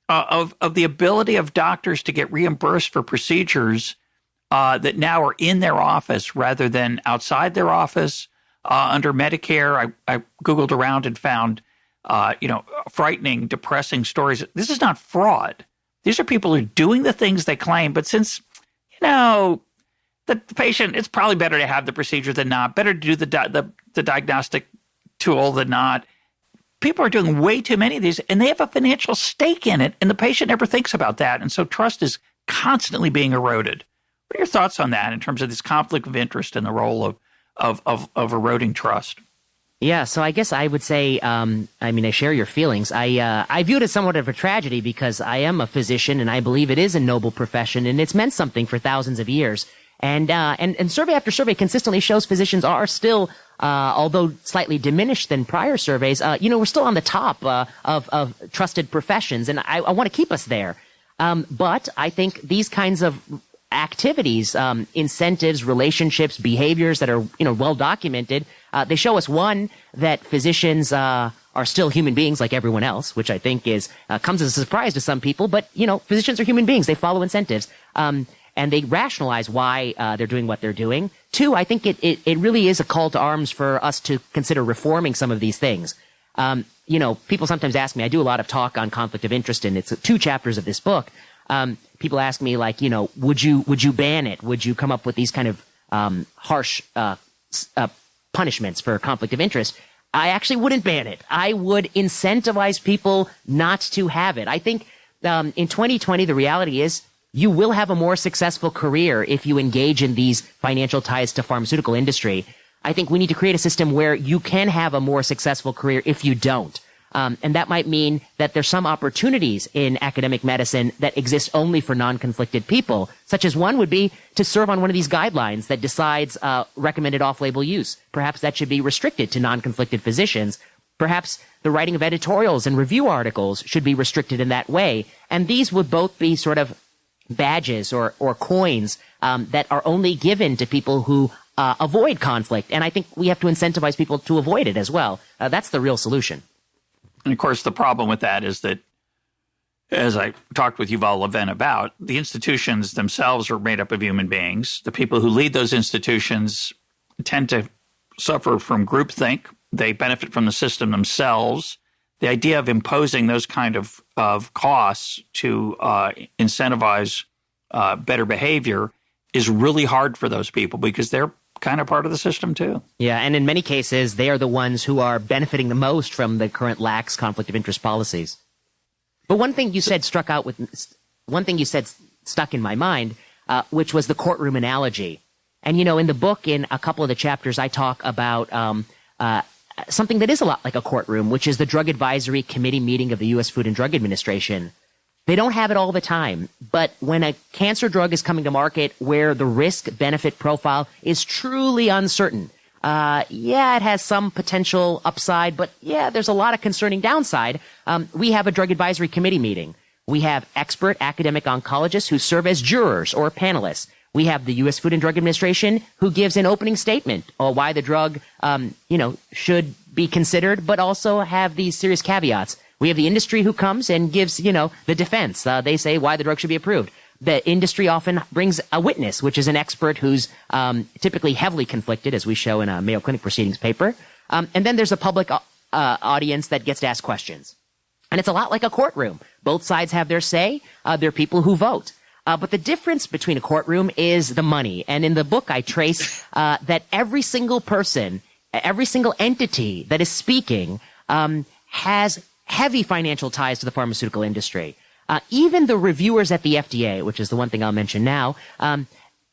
[SPEAKER 1] of the ability of doctors to get reimbursed for procedures that now are in their office rather than outside their office under Medicare. I Googled around and found frightening, depressing stories. This is not fraud. These are people who are doing the things they claim, but since, the patient, it's probably better to have the procedure than not, better to do the diagnostic tool than not. People are doing way too many of these, and they have a financial stake in it, and the patient never thinks about that. And so trust is constantly being eroded. What are your thoughts on that in terms of this conflict of interest and the role of eroding trust?
[SPEAKER 2] Yeah, so I guess I would say, I share your feelings. I view it as somewhat of a tragedy because I am a physician and I believe it is a noble profession and it's meant something for thousands of years. And survey after survey consistently shows physicians are still, although slightly diminished than prior surveys, we're still on the top of trusted professions, and I want to keep us there. But I think these kinds of activities, incentives, relationships, behaviors that are well documented, they show us, one, that physicians are still human beings like everyone else, which I think comes as a surprise to some people. But physicians are human beings; they follow incentives. And they rationalize why they're doing what they're doing. Two, I think it really is a call to arms for us to consider reforming some of these things. People sometimes ask me, I do a lot of talk on conflict of interest, and it's 2 chapters of this book. People ask me, like, would you ban it? Would you come up with these kind of harsh punishments for conflict of interest? I actually wouldn't ban it. I would incentivize people not to have it. I think in 2020, the reality is, you will have a more successful career if you engage in these financial ties to pharmaceutical industry. I think we need to create a system where you can have a more successful career if you don't. And that might mean that there's some opportunities in academic medicine that exist only for non-conflicted people, such as one would be to serve on one of these guidelines that decides recommended off-label use. Perhaps that should be restricted to non-conflicted physicians. Perhaps the writing of editorials and review articles should be restricted in that way. And these would both be sort of badges or coins that are only given to people who avoid conflict. And I think we have to incentivize people to avoid it as well. That's the real solution.
[SPEAKER 1] And of course, the problem with that is that, as I talked with Yuval Levin about, the institutions themselves are made up of human beings. The people who lead those institutions tend to suffer from groupthink. They benefit from the system themselves. The idea of imposing those kind of costs to incentivize better behavior is really hard for those people because they're kind of part of the system too.
[SPEAKER 2] Yeah, and in many cases, they are the ones who are benefiting the most from the current lax conflict of interest policies. But one thing you said stuck in my mind, which was the courtroom analogy. And, in the book, in a couple of the chapters, I talk about something that is a lot like a courtroom, which is the Drug Advisory Committee meeting of the U.S. Food and Drug Administration. They don't have it all the time, but when a cancer drug is coming to market where the risk-benefit profile is truly uncertain, it has some potential upside, but there's a lot of concerning downside. We have a Drug Advisory Committee meeting. We have expert academic oncologists who serve as jurors or panelists. We have the U.S. Food and Drug Administration who gives an opening statement on why the drug, should be considered, but also have these serious caveats. We have the industry who comes and gives, the defense. They say why the drug should be approved. The industry often brings a witness, which is an expert who's typically heavily conflicted, as we show in a Mayo Clinic proceedings paper. And then there's a public audience that gets to ask questions. And it's a lot like a courtroom. Both sides have their say. There are people who vote. But the difference between a courtroom is the money. And in the book, I trace that every single person, every single entity that is speaking has heavy financial ties to the pharmaceutical industry. Even the reviewers at the FDA, which is the one thing I'll mention now,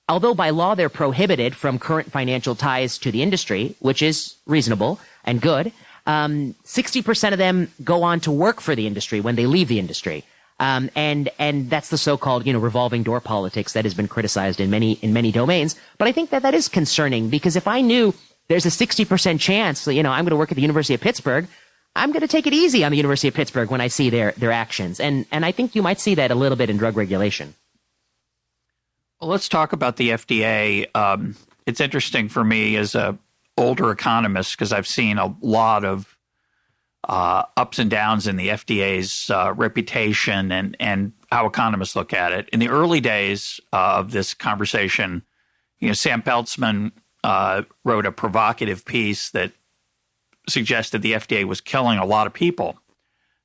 [SPEAKER 2] although by law they're prohibited from current financial ties to the industry, which is reasonable and good, 60% of them go on to work for the industry when they leave the industry. And that's the so-called, revolving door politics that has been criticized in many domains. But I think that is concerning because if I knew there's a 60% chance, I'm going to work at the University of Pittsburgh, I'm going to take it easy on the University of Pittsburgh when I see their actions. And I think you might see that a little bit in drug regulation.
[SPEAKER 1] Well, let's talk about the FDA. It's interesting for me as a older economist because I've seen a lot of ups and downs in the FDA's reputation and how economists look at it. In the early days of this conversation, Sam Peltzman wrote a provocative piece that suggested the FDA was killing a lot of people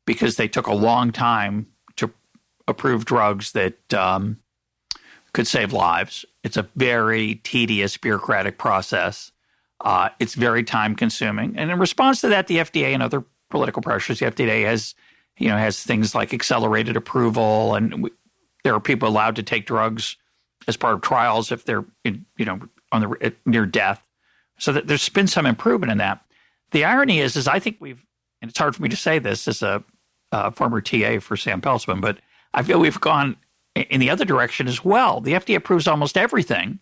[SPEAKER 1] because they took a long time to approve drugs that could save lives. It's a very tedious bureaucratic process. It's very time consuming. And in response to that, the FDA and other political pressures, the FDA has things like accelerated approval, and there are people allowed to take drugs as part of trials if they're near death. So that there's been some improvement in that. The irony is I think and it's hard for me to say this as a former TA for Sam Peltzman, but I feel we've gone in the other direction as well. The FDA approves almost everything,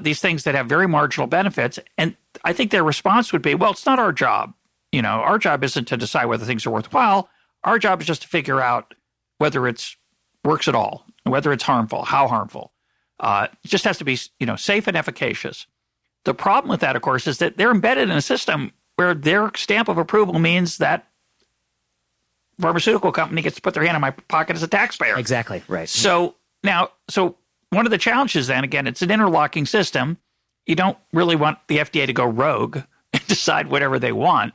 [SPEAKER 1] these things that have very marginal benefits, and I think their response would be, well, it's not our job. Our job isn't to decide whether things are worthwhile. Our job is just to figure out whether it works at all, whether it's harmful, how harmful. It just has to be, safe and efficacious. The problem with that, of course, is that they're embedded in a system where their stamp of approval means that pharmaceutical company gets to put their hand in my pocket as a taxpayer.
[SPEAKER 2] Exactly, right.
[SPEAKER 1] So one of the challenges then, again, it's an interlocking system. You don't really want the FDA to go rogue and decide whatever they want.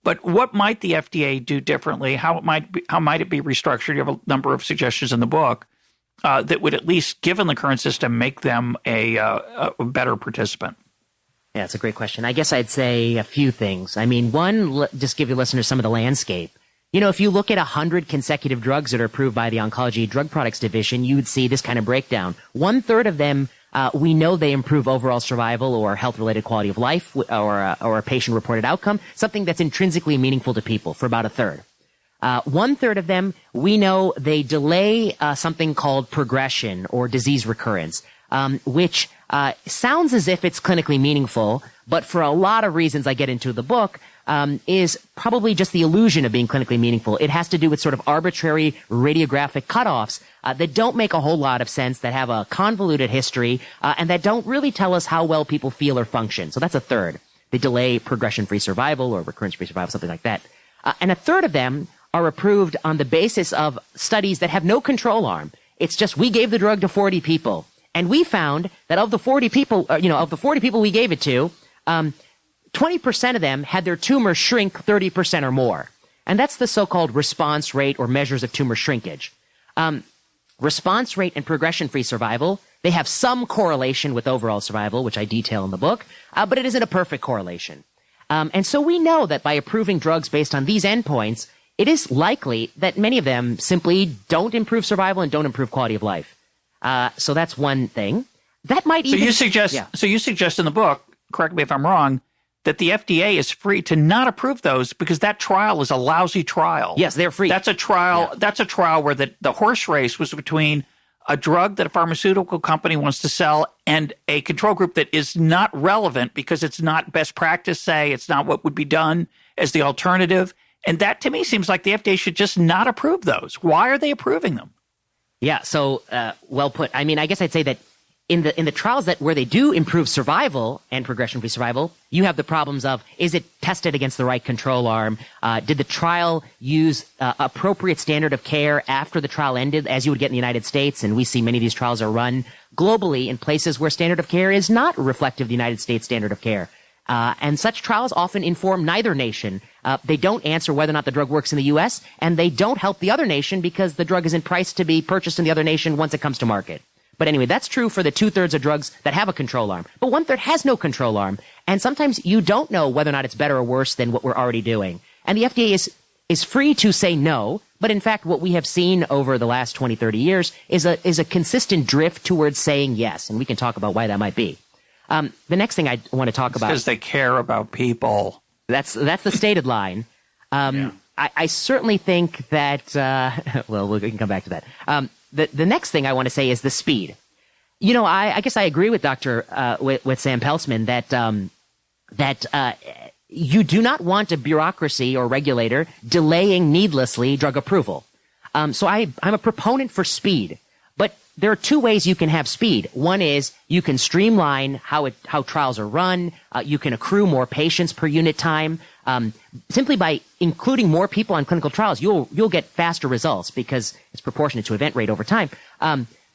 [SPEAKER 1] But what might the FDA do differently? How might it be restructured? You have a number of suggestions in the book that would, at least given the current system, make them a better participant.
[SPEAKER 2] Yeah, it's a great question. I guess I'd say a few things. I mean, one, just give your listeners some of the landscape. If you look at 100 consecutive drugs that are approved by the Oncology Drug Products Division, you would see this kind of breakdown. 1/3 of them, we know they improve overall survival or health-related quality of life or a patient-reported outcome, something that's intrinsically meaningful to people for about 1/3. 1/3 of them, we know they delay something called progression or disease recurrence, which sounds as if it's clinically meaningful, but for a lot of reasons I get into the book, is probably just the illusion of being clinically meaningful. It has to do with sort of arbitrary radiographic cutoffs that don't make a whole lot of sense, that have a convoluted history, and that don't really tell us how well people feel or function. So that's a third. They delay progression-free survival or recurrence-free survival, something like that. And a third of them are approved on the basis of studies that have no control arm. It's just we gave the drug to 40 people, and we found that of the 40 people, we gave it to, 20% of them had their tumor shrink 30% or more. And that's the so-called response rate or measures of tumor shrinkage. Response rate and progression-free survival, they have some correlation with overall survival, which I detail in the book, but it isn't a perfect correlation. And so we know that by approving drugs based on these endpoints, it is likely that many of them simply don't improve survival and don't improve quality of life. So that's one thing. That might even...
[SPEAKER 1] So you suggest in the book, correct me if I'm wrong, that the FDA is free to not approve those because that trial is a lousy trial.
[SPEAKER 2] Yes, they're free.
[SPEAKER 1] That's a trial. Yeah. That's a trial where the horse race was between a drug that a pharmaceutical company wants to sell and a control group that is not relevant because it's not best practice, say, it's not what would be done as the alternative. And that, to me, seems like the FDA should just not approve those. Why are they approving them?
[SPEAKER 2] Yeah, so well put. I mean, I guess I'd say that in the trials where they do improve survival and progression-free survival, you have the problems of, is it tested against the right control arm? Did the trial use appropriate standard of care after the trial ended, as you would get in the United States? And we see many of these trials are run globally in places where standard of care is not reflective of the United States standard of care. And such trials often inform neither nation. They don't answer whether or not the drug works in the U.S., and they don't help the other nation because the drug isn't priced to be purchased in the other nation once it comes to market. But anyway, that's true for the 2/3 of drugs that have a control arm. But 1/3 has no control arm. And sometimes you don't know whether or not it's better or worse than what we're already doing. And the FDA is free to say no. But in fact, what we have seen over the last 20, 30 years is a consistent drift towards saying yes. And we can talk about why that might be. The next thing I want to talk about...
[SPEAKER 1] because they care about people.
[SPEAKER 2] That's the stated line. I certainly think that... well, we can come back to that. The next thing I want to say is the speed. You know, I guess I agree with with Sam Peltzman that you do not want a bureaucracy or regulator delaying needlessly drug approval. So I'm a proponent for speed, but there are two ways you can have speed. One is you can streamline how trials are run. You can accrue more patients per unit time. Simply by including more people on clinical trials, you'll get faster results because it's proportionate to event rate over time.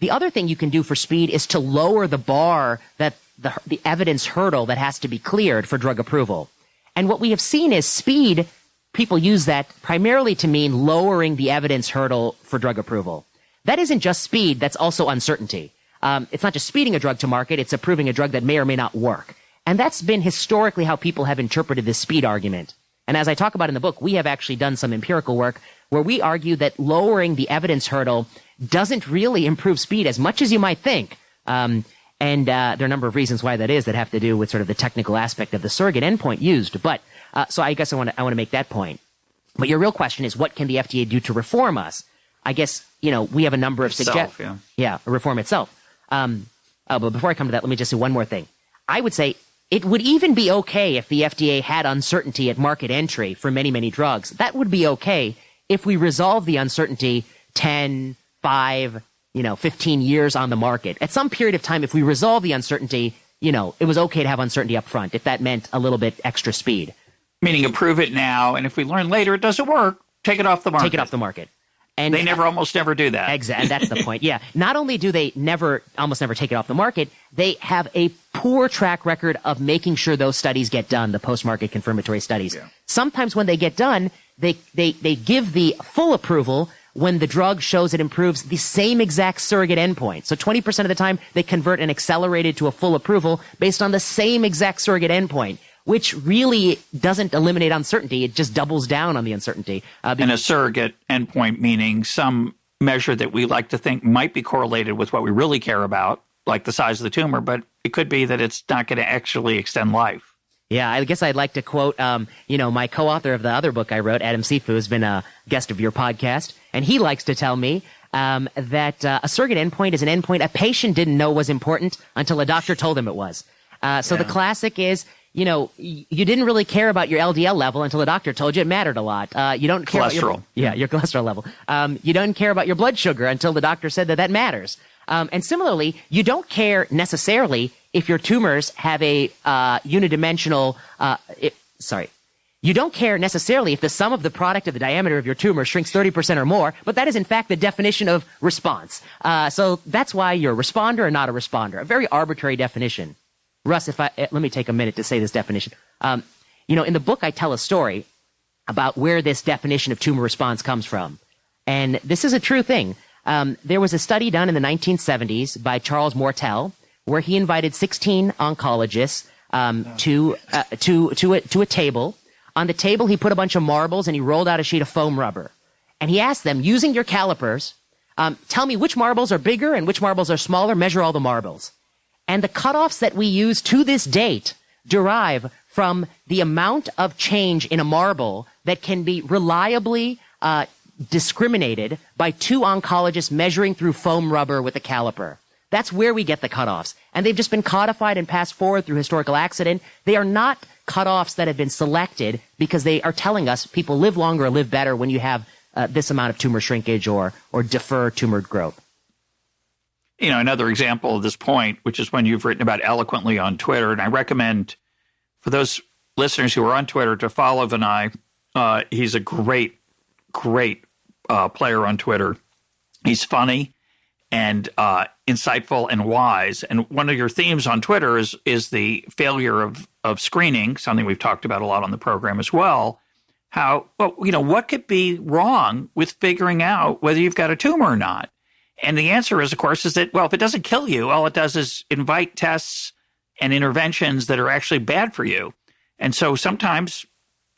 [SPEAKER 2] The other thing you can do for speed is to lower the bar, that the evidence hurdle that has to be cleared for drug approval. And what we have seen is speed. People use that primarily to mean lowering the evidence hurdle for drug approval. That isn't just speed, that's also uncertainty. It's not just speeding a drug to market, it's approving a drug that may or may not work. And that's been historically how people have interpreted this speed argument. And as I talk about in the book, we have actually done some empirical work where we argue that lowering the evidence hurdle doesn't really improve speed as much as you might think. And there are a number of reasons why that is that have to do with sort of the technical aspect of the surrogate endpoint used. But so I guess I want to make that point. But your real question is, what can the FDA do to reform us? I guess, we have a number of suggestions. Yeah, reform itself. But before I come to that, let me just say one more thing. I would say it would even be okay if the FDA had uncertainty at market entry for many, many drugs. That would be okay if we resolve the uncertainty 10, 5, 15 years on the market. At some period of time, if we resolve the uncertainty, it was okay to have uncertainty up front if that meant a little bit extra speed.
[SPEAKER 1] Meaning approve it now, and if we learn later it doesn't work, take it off the market.
[SPEAKER 2] Take it off the market. And
[SPEAKER 1] they almost never do that.
[SPEAKER 2] Exactly. And that's the point. Yeah. Not only do they almost never take it off the market, they have a poor track record of making sure those studies get done, the post-market confirmatory studies. Yeah. Sometimes when they get done, they give the full approval when the drug shows it improves the same exact surrogate endpoint. So 20% of the time, they convert an accelerated to a full approval based on the same exact surrogate endpoint, which really doesn't eliminate uncertainty. It just doubles down on the uncertainty.
[SPEAKER 1] And a surrogate endpoint meaning some measure that we like to think might be correlated with what we really care about, like the size of the tumor, but it could be that it's not going to actually extend life.
[SPEAKER 2] Yeah, I guess I'd like to quote, my co-author of the other book I wrote, Adam Sifu, has been a guest of your podcast, and he likes to tell me that a surrogate endpoint is an endpoint a patient didn't know was important until a doctor told him it was. The classic is, you didn't really care about your LDL level until the doctor told you it mattered a lot. You don't care
[SPEAKER 1] cholesterol.
[SPEAKER 2] About your cholesterol level. You don't care about your blood sugar until the doctor said that matters. And similarly, you don't care necessarily if your tumors have a unidimensional. You don't care necessarily if the sum of the product of the diameter of your tumor shrinks 30% or more, but that is in fact the definition of response. So that's why you're a responder or not a responder. A very arbitrary definition. Russ, let me take a minute to say this definition. In the book, I tell a story about where this definition of tumor response comes from. And this is a true thing. There was a study done in the 1970s by Charles Mortel, where he invited 16 oncologists to a table. On the table, he put a bunch of marbles and he rolled out a sheet of foam rubber. And he asked them, using your calipers, tell me which marbles are bigger and which marbles are smaller, measure all the marbles. And the cutoffs that we use to this date derive from the amount of change in a marble that can be reliably discriminated by two oncologists measuring through foam rubber with a caliper. That's where we get the cutoffs. And they've just been codified and passed forward through historical accident. They are not cutoffs that have been selected because they are telling us people live longer or live better when you have this amount of tumor shrinkage or defer tumor growth.
[SPEAKER 1] Another example of this point, which is one you've written about eloquently on Twitter, and I recommend for those listeners who are on Twitter to follow Vinay. He's a great player on Twitter. He's funny and insightful and wise. And one of your themes on Twitter is the failure of screening, something we've talked about a lot on the program as well. What could be wrong with figuring out whether you've got a tumor or not? And the answer is, of course, is that, if it doesn't kill you, all it does is invite tests and interventions that are actually bad for you. And so sometimes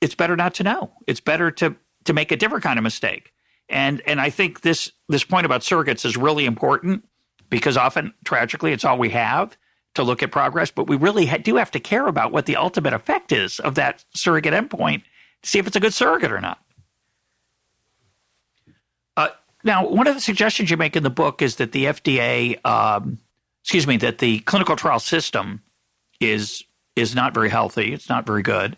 [SPEAKER 1] it's better not to know. It's better to make a different kind of mistake. And I think this point about surrogates is really important because often, tragically, it's all we have to look at progress. But we really do have to care about what the ultimate effect is of that surrogate endpoint to see if it's a good surrogate or not. Now, one of the suggestions you make in the book is that the FDA, that the clinical trial system is not very healthy. It's not very good.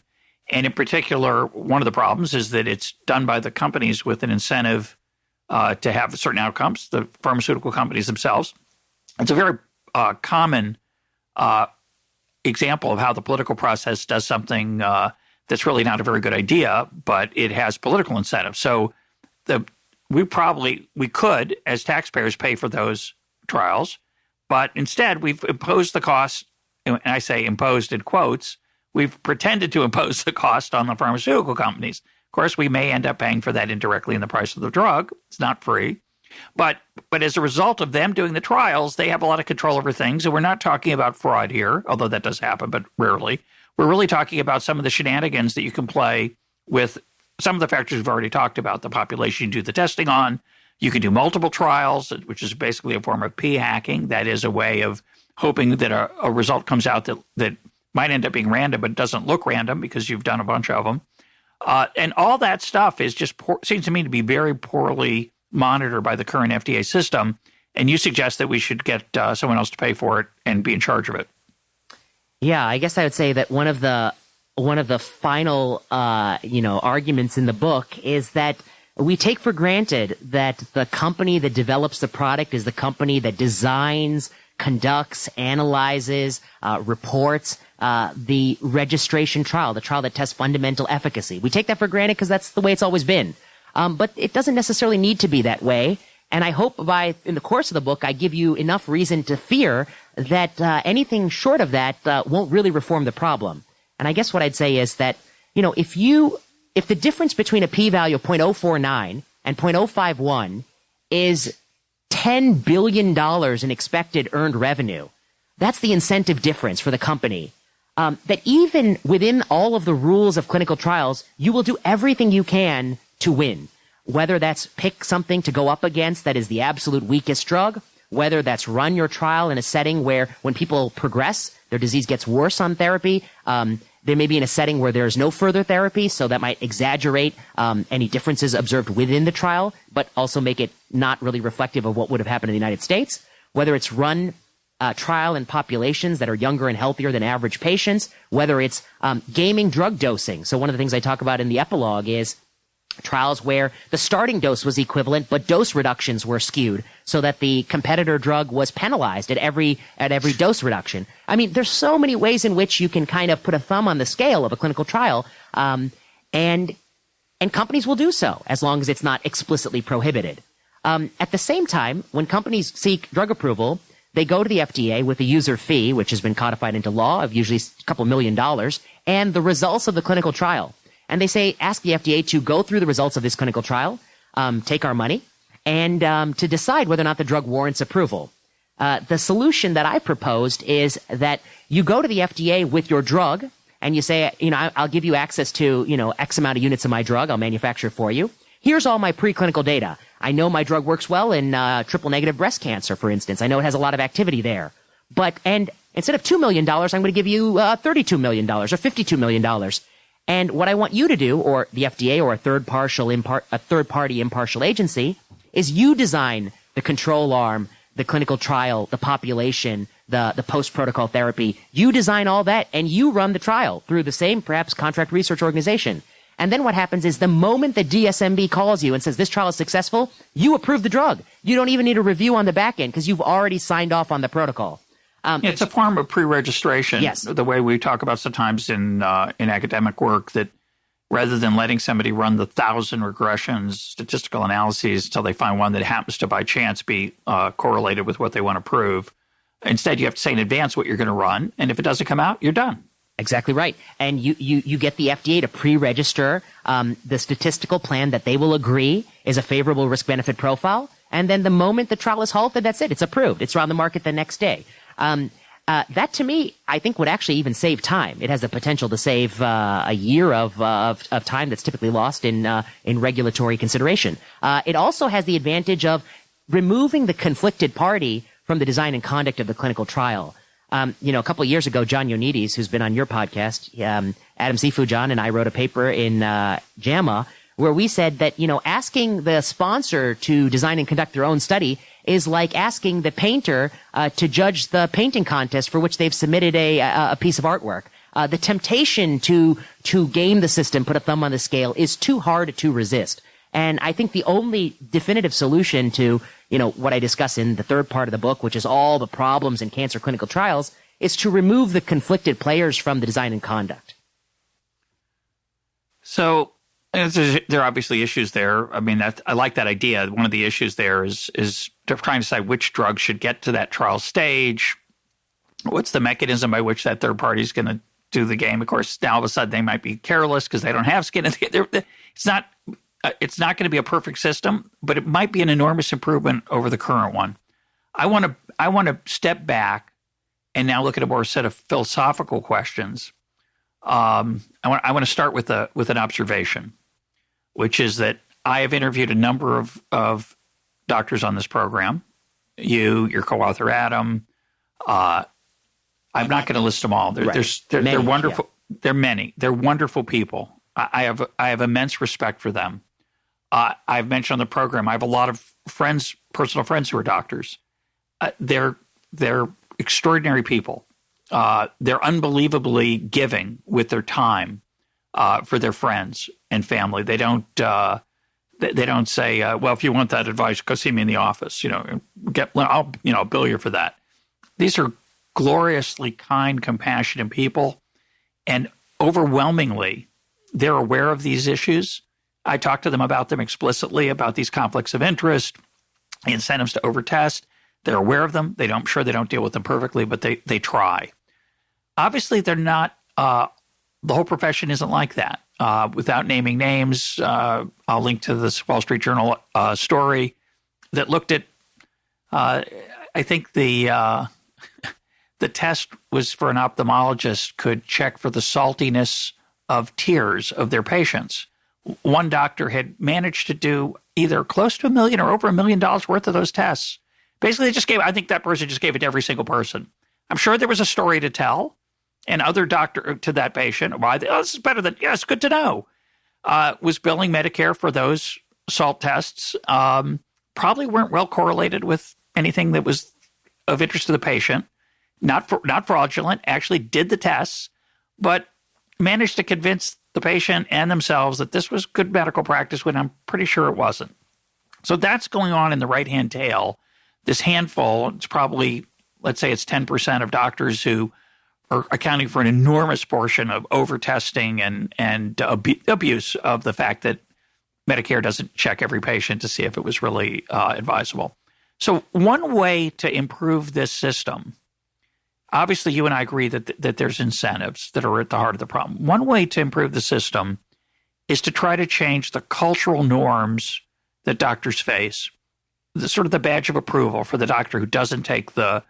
[SPEAKER 1] And in particular, one of the problems is that it's done by the companies with an incentive to have certain outcomes, the pharmaceutical companies themselves. It's a very common example of how the political process does something that's really not a very good idea, but it has political incentive. So we could, as taxpayers, pay for those trials, but instead we've imposed the cost, and I say imposed in quotes, we've pretended to impose the cost on the pharmaceutical companies. Of course, we may end up paying for that indirectly in the price of the drug. It's not free. But as a result of them doing the trials, they have a lot of control over things. And we're not talking about fraud here, although that does happen, but rarely. We're really talking about some of the shenanigans that you can play with some of the factors we've already talked about, the population you do the testing on. You can do multiple trials, which is basically a form of p-hacking. That is a way of hoping that a result comes out that might end up being random, but doesn't look random because you've done a bunch of them. And all that stuff is just seems to me to be very poorly monitored by the current FDA system. And you suggest that we should get someone else to pay for it and be in charge of it.
[SPEAKER 2] Yeah, I guess I would say that one of the final arguments in the book is that we take for granted that the company that develops the product is the company that designs, conducts, analyzes, reports the registration trial, the trial that tests fundamental efficacy. We take that for granted because that's the way it's always been. But it doesn't necessarily need to be that way. And I hope in the course of the book, I give you enough reason to fear that anything short of that won't really reform the problem. And I guess what I'd say is that, if the difference between a p-value of 0.049 and 0.051 is $10 billion in expected earned revenue, that's the incentive difference for the company. That even within all of the rules of clinical trials, you will do everything you can to win. Whether that's pick something to go up against that is the absolute weakest drug, whether that's run your trial in a setting where when people progress, their disease gets worse on therapy. They may be in a setting where there's no further therapy, so that might exaggerate any differences observed within the trial, but also make it not really reflective of what would have happened in the United States. Whether it's run trial in populations that are younger and healthier than average patients, whether it's gaming drug dosing. So one of the things I talk about in the epilogue is trials where the starting dose was equivalent, but dose reductions were skewed so that the competitor drug was penalized at every dose reduction. I mean, there's so many ways in which you can kind of put a thumb on the scale of a clinical trial, and companies will do so as long as it's not explicitly prohibited. At the same time, when companies seek drug approval, they go to the FDA with a user fee, which has been codified into law of usually a couple $1 million, and the results of the clinical trial. And they say, ask the FDA to go through the results of this clinical trial, take our money, and to decide whether or not the drug warrants approval. The solution that I proposed is that you go to the FDA with your drug, and you say, I'll give you access to, X amount of units of my drug. I'll manufacture it for you. Here's all my preclinical data. I know my drug works well in triple-negative breast cancer, for instance. I know it has a lot of activity there. And instead of $2 million, I'm going to give you $32 million or $52 million. And what I want you to do, or the FDA or a third-party impartial agency, is you design the control arm, the clinical trial, the population, the post-protocol therapy. You design all that, and you run the trial through the same, perhaps, contract research organization. And then what happens is the moment the DSMB calls you and says this trial is successful, you approve the drug. You don't even need a review on the back end because you've already signed off on the protocol.
[SPEAKER 1] It's a form of pre-registration.
[SPEAKER 2] Yes.
[SPEAKER 1] The way we talk about sometimes in academic work, that rather than letting somebody run the 1,000 regressions, statistical analyses until they find one that happens to by chance be correlated with what they want to prove, instead you have to say in advance what you're going to run, and if it doesn't come out, you're done.
[SPEAKER 2] Exactly right. And you get the FDA to pre-register the statistical plan that they will agree is a favorable risk-benefit profile. And then the moment the trial is halted, that's it. It's approved. It's on the market the next day. That, to me, I think would actually even save time. It has the potential to save a year of time that's typically lost in regulatory consideration. It also has the advantage of removing the conflicted party from the design and conduct of the clinical trial. A couple of years ago, John Ioannidis, who's been on your podcast, Adam Sifujan and I wrote a paper in JAMA where we said that, asking the sponsor to design and conduct their own study is like asking the painter to judge the painting contest for which they've submitted a piece of artwork. The temptation to game the system, put a thumb on the scale, is too hard to resist. And I think the only definitive solution to, what I discuss in the third part of the book, which is all the problems in cancer clinical trials, is to remove the conflicted players from the design and conduct.
[SPEAKER 1] So there are obviously issues there. I mean, I like that idea. One of the issues there is trying to decide which drug should get to that trial stage. What's the mechanism by which that third party is going to do the game? Of course, now all of a sudden they might be careless because they don't have skin in the game. It's not going to be a perfect system, but it might be an enormous improvement over the current one. I want to step back and now look at a more set of philosophical questions. I want to start with an observation, which is that I have interviewed a number of doctors on this program. Your co-author Adam. I'm not going to list them all. They're wonderful. Yeah. They're many. They're wonderful people. I have immense respect for them. I've mentioned on the program, I have a lot of friends, personal friends who are doctors. They're extraordinary people. They're unbelievably giving with their time for their friends and family. They don't say, well, if you want that advice, go see me in the office. I'll bill you for that. These are gloriously kind, compassionate people, and overwhelmingly, they're aware of these issues. I talk to them about them explicitly, about these conflicts of interest, incentives to overtest. They're aware of them. I'm sure they don't deal with them perfectly, but they try. Obviously, they're not, the whole profession isn't like that. Without naming names, I'll link to this Wall Street Journal story that looked at, I think the test was for an ophthalmologist could check for the saltiness of tears of their patients. One doctor had managed to do either close to $1 million or over $1 million worth of those tests. Basically, I think that person just gave it to every single person. I'm sure there was a story to tell, and other doctor to that patient, why, this is better than, yes, good to know, was billing Medicare for those salt tests. Probably weren't well correlated with anything that was of interest to the patient, not fraudulent, actually did the tests, but managed to convince the patient and themselves that this was good medical practice when I'm pretty sure it wasn't. So that's going on in the right-hand tail. This handful, it's probably, let's say it's 10% of doctors who are accounting for an enormous portion of over-testing and abuse of the fact that Medicare doesn't check every patient to see if it was really advisable. So one way to improve this system, obviously you and I agree that there's incentives that are at the heart of the problem. One way to improve the system is to try to change the cultural norms that doctors face, sort of the badge of approval for the doctor who doesn't take the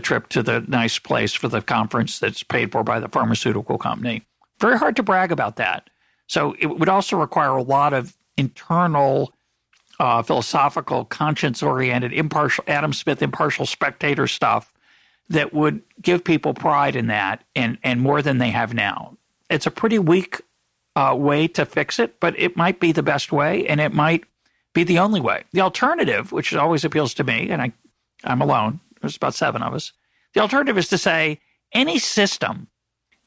[SPEAKER 1] trip to the nice place for the conference that's paid for by the pharmaceutical company. Very hard to brag about that. So it would also require a lot of internal, philosophical, conscience-oriented, impartial, Adam Smith, impartial spectator stuff that would give people pride in that and more than they have now. It's a pretty weak way to fix it, but it might be the best way, and it might be the only way. The alternative, which always appeals to me, and I'm alone, there's about 7 of us, the alternative is to say any system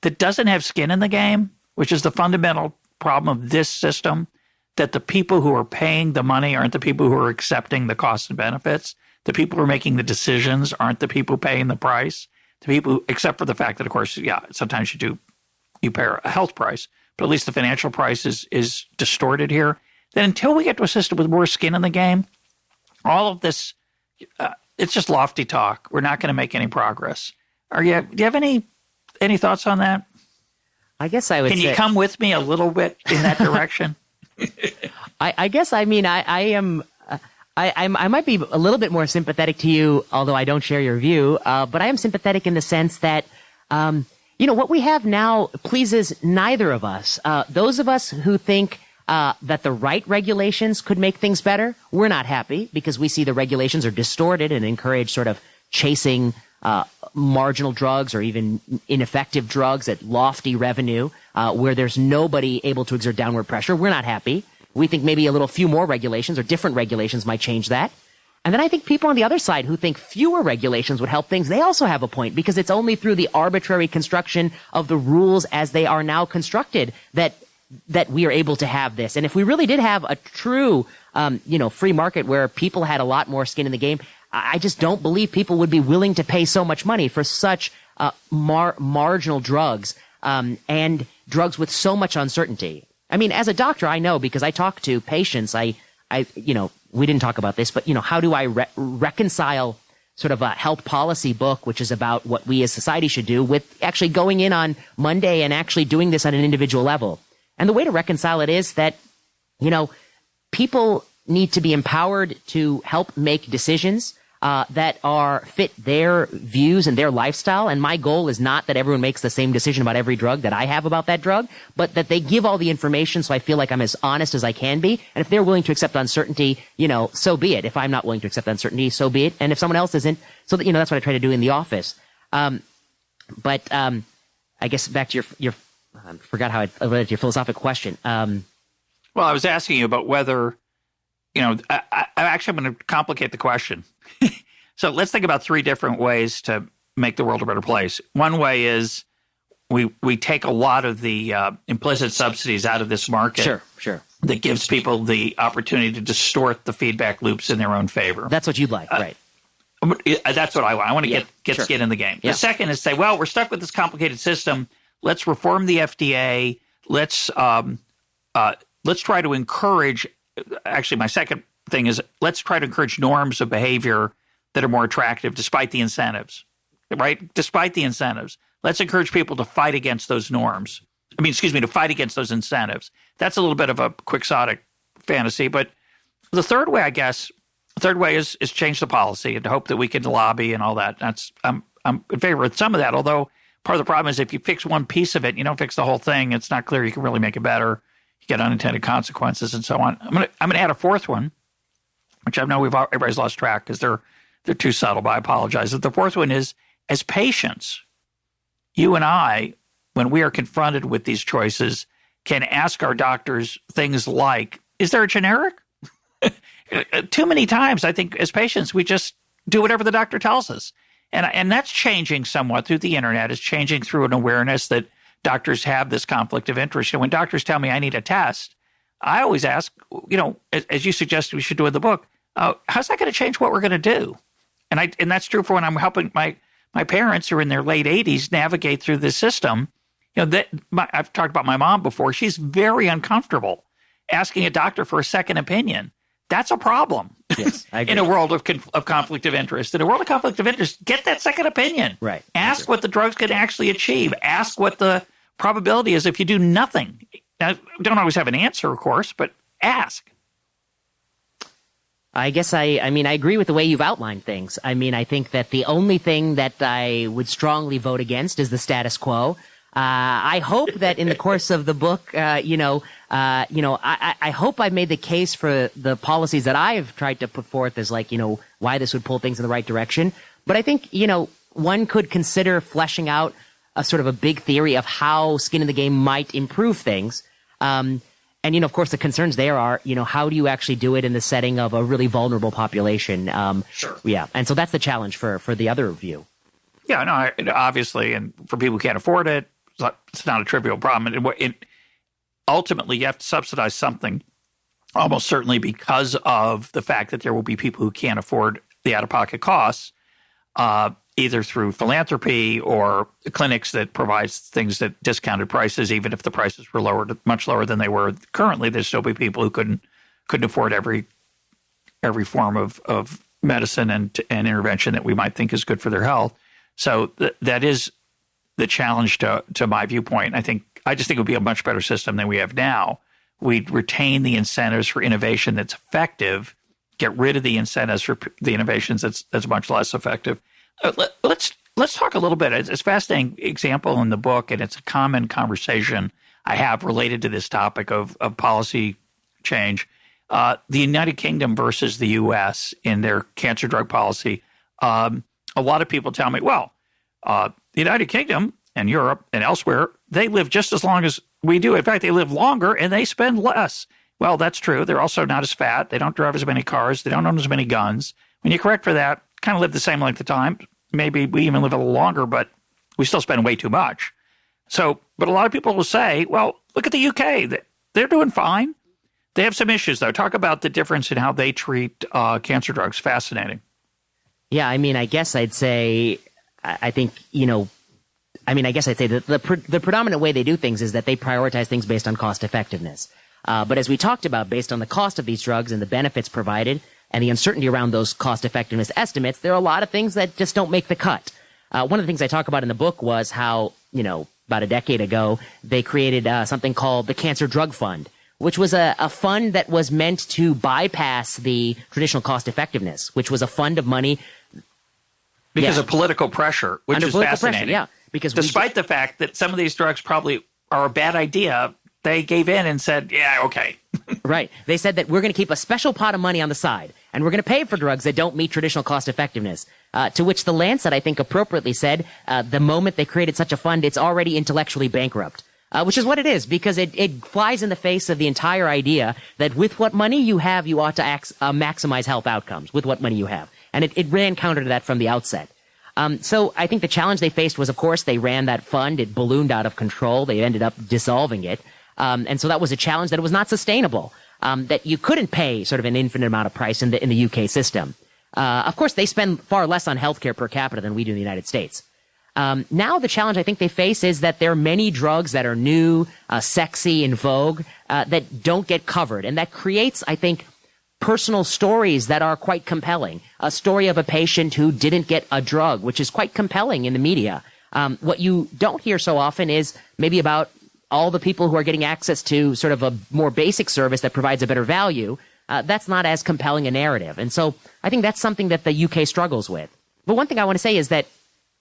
[SPEAKER 1] that doesn't have skin in the game, which is the fundamental problem of this system, that the people who are paying the money aren't the people who are accepting the costs and benefits. The people who are making the decisions aren't the people paying the price. The people, except for the fact that, of course, sometimes you pay a health price, but at least the financial price is distorted here. Then until we get to a system with more skin in the game, all of this, it's just lofty talk. We're not going to make any progress. Do you have any thoughts on that?
[SPEAKER 2] I guess I would say...
[SPEAKER 1] Can you come with me a little bit in that direction?
[SPEAKER 2] I guess, I mean, I might be a little bit more sympathetic to you, although I don't share your view, but I am sympathetic in the sense that, what we have now pleases neither of us. Those of us who think that the right regulations could make things better, we're not happy because we see the regulations are distorted and encourage sort of chasing marginal drugs or even ineffective drugs at lofty revenue, where there's nobody able to exert downward pressure. We're not happy. We think maybe a few more regulations or different regulations might change that. And then I think people on the other side who think fewer regulations would help things, they also have a point because it's only through the arbitrary construction of the rules as they are now constructed that we are able to have this. And if we really did have a true, free market where people had a lot more skin in the game, I just don't believe people would be willing to pay so much money for such marginal drugs and drugs with so much uncertainty. I mean, as a doctor, I know because I talk to patients. We didn't talk about this, but how do I reconcile sort of a health policy book, which is about what we as society should do, with actually going in on Monday and actually doing this on an individual level? And the way to reconcile it is that, people need to be empowered to help make decisions that are fit their views and their lifestyle. And my goal is not that everyone makes the same decision about every drug that I have about that drug, but that they give all the information so I feel like I'm as honest as I can be. And if they're willing to accept uncertainty, so be it. If I'm not willing to accept uncertainty, so be it. And if someone else isn't, so that, that's what I try to do in the office. But I guess back to your I forgot how I related to your philosophical question.
[SPEAKER 1] Well, I was asking you about whether, I'm going to complicate the question. So let's think about 3 different ways to make the world a better place. One way is we take a lot of the implicit subsidies out of this market.
[SPEAKER 2] Sure.
[SPEAKER 1] That gives people the opportunity to distort the feedback loops in their own favor.
[SPEAKER 2] That's what you'd like, right?
[SPEAKER 1] That's what I want. I want to get skin in the game. Yeah. The second is say, well, we're stuck with this complicated system. Let's reform the FDA. Let's try to encourage. Actually, my second thing is let's try to encourage norms of behavior that are more attractive, despite the incentives. Right? Despite the incentives, let's encourage people to fight against those norms. To fight against those incentives. That's a little bit of a quixotic fantasy, but the third way, is change the policy and to hope that we can lobby and all that. I'm in favor of some of that, although part of the problem is if you fix one piece of it, you don't fix the whole thing. It's not clear you can really make it better. You get unintended consequences and so on. I'm gonna add a fourth one, which I know everybody's lost track because they're too subtle, but I apologize. But the fourth one is, as patients, you and I, when we are confronted with these choices, can ask our doctors things like, is there a generic? Too many times, I think, as patients, we just do whatever the doctor tells us. And that's changing somewhat through the internet. It's changing through an awareness that doctors have this conflict of interest. And when doctors tell me I need a test, I always ask, as you suggested we should do in the book, how's that going to change what we're going to do? And that's true for when I'm helping my parents who are in their late 80s navigate through this system. I've talked about my mom before. She's very uncomfortable asking a doctor for a second opinion. That's a problem.
[SPEAKER 2] Yes, I agree.
[SPEAKER 1] In a world of conflict of interest. In a world of conflict of interest, get that second opinion.
[SPEAKER 2] Right.
[SPEAKER 1] Ask what the drugs can actually achieve. Ask what the probability is if you do nothing. Now, don't always have an answer, of course, but ask.
[SPEAKER 2] I guess I agree with the way you've outlined things. I mean, I think that the only thing that I would strongly vote against is the status quo. I hope that in the course of the book, I hope I've made the case for the policies that I've tried to put forth as why this would pull things in the right direction. But I think, one could consider fleshing out a sort of a big theory of how skin in the game might improve things. And, of course, the concerns there are, how do you actually do it in the setting of a really vulnerable population?
[SPEAKER 1] Sure.
[SPEAKER 2] Yeah. And so that's the challenge for the other view.
[SPEAKER 1] Yeah, no, obviously, and for people who can't afford it, it's not a trivial problem. Ultimately, you have to subsidize something, almost certainly because of the fact that there will be people who can't afford the out-of-pocket costs, either through philanthropy or clinics that provides things at discounted prices. Even if the prices were lowered, much lower than they were currently, there'd still be people who couldn't afford every form of medicine and intervention that we might think is good for their health. So that is the challenge to my viewpoint. I just think it would be a much better system than we have now. We'd retain the incentives for innovation that's effective, get rid of the incentives for the innovations that's much less effective. Let's talk a little bit. It's a fascinating example in the book, and it's a common conversation I have related to this topic of policy change. The United Kingdom versus the U.S. in their cancer drug policy. A lot of people tell me, the United Kingdom and Europe and elsewhere, they live just as long as we do. In fact, they live longer and they spend less. Well, that's true. They're also not as fat. They don't drive as many cars. They don't own as many guns. When you correct for that, kind of live the same length of time. Maybe we even live a little longer, but we still spend way too much. So, but a lot of people will say, well, look at the UK. They're doing fine. They have some issues, though. Talk about the difference in how they treat cancer drugs. Fascinating.
[SPEAKER 2] Yeah, I guess I'd say, I guess I'd say that the predominant way they do things is that they prioritize things based on cost effectiveness. But as we talked about, based on the cost of these drugs and the benefits provided and the uncertainty around those cost effectiveness estimates, there are a lot of things that just don't make the cut. One of the things I talk about in the book was how, about a decade ago, they created something called the Cancer Drug Fund, which was a fund that was meant to bypass the traditional cost effectiveness, which was a fund of money
[SPEAKER 1] because of political pressure, which is fascinating.
[SPEAKER 2] Yeah, because
[SPEAKER 1] despite the fact that some of these drugs probably are a bad idea, they gave in and said, yeah, okay.
[SPEAKER 2] Right. They said that we're going to keep a special pot of money on the side, and we're going to pay for drugs that don't meet traditional cost effectiveness. To which the Lancet, I think, appropriately said, the moment they created such a fund, it's already intellectually bankrupt. Which is what it is, because it flies in the face of the entire idea that with what money you have, you ought to maximize health outcomes with what money you have. And it ran counter to that from the outset. So I think the challenge they faced was, of course, they ran that fund. It ballooned out of control. They ended up dissolving it. And so that was a challenge that it was not sustainable, that you couldn't pay sort of an infinite amount of price in the UK system. Of course, they spend far less on healthcare per capita than we do in the United States. Now the challenge I think they face is that there are many drugs that are new, sexy, in vogue, that don't get covered. And that creates, I think, personal stories that are quite compelling. A story of a patient who didn't get a drug, which is quite compelling in the media. What you don't hear so often is maybe about all the people who are getting access to sort of a more basic service that provides a better value. That's not as compelling a narrative. And so I think that's something that the UK struggles with. But one thing I want to say is that,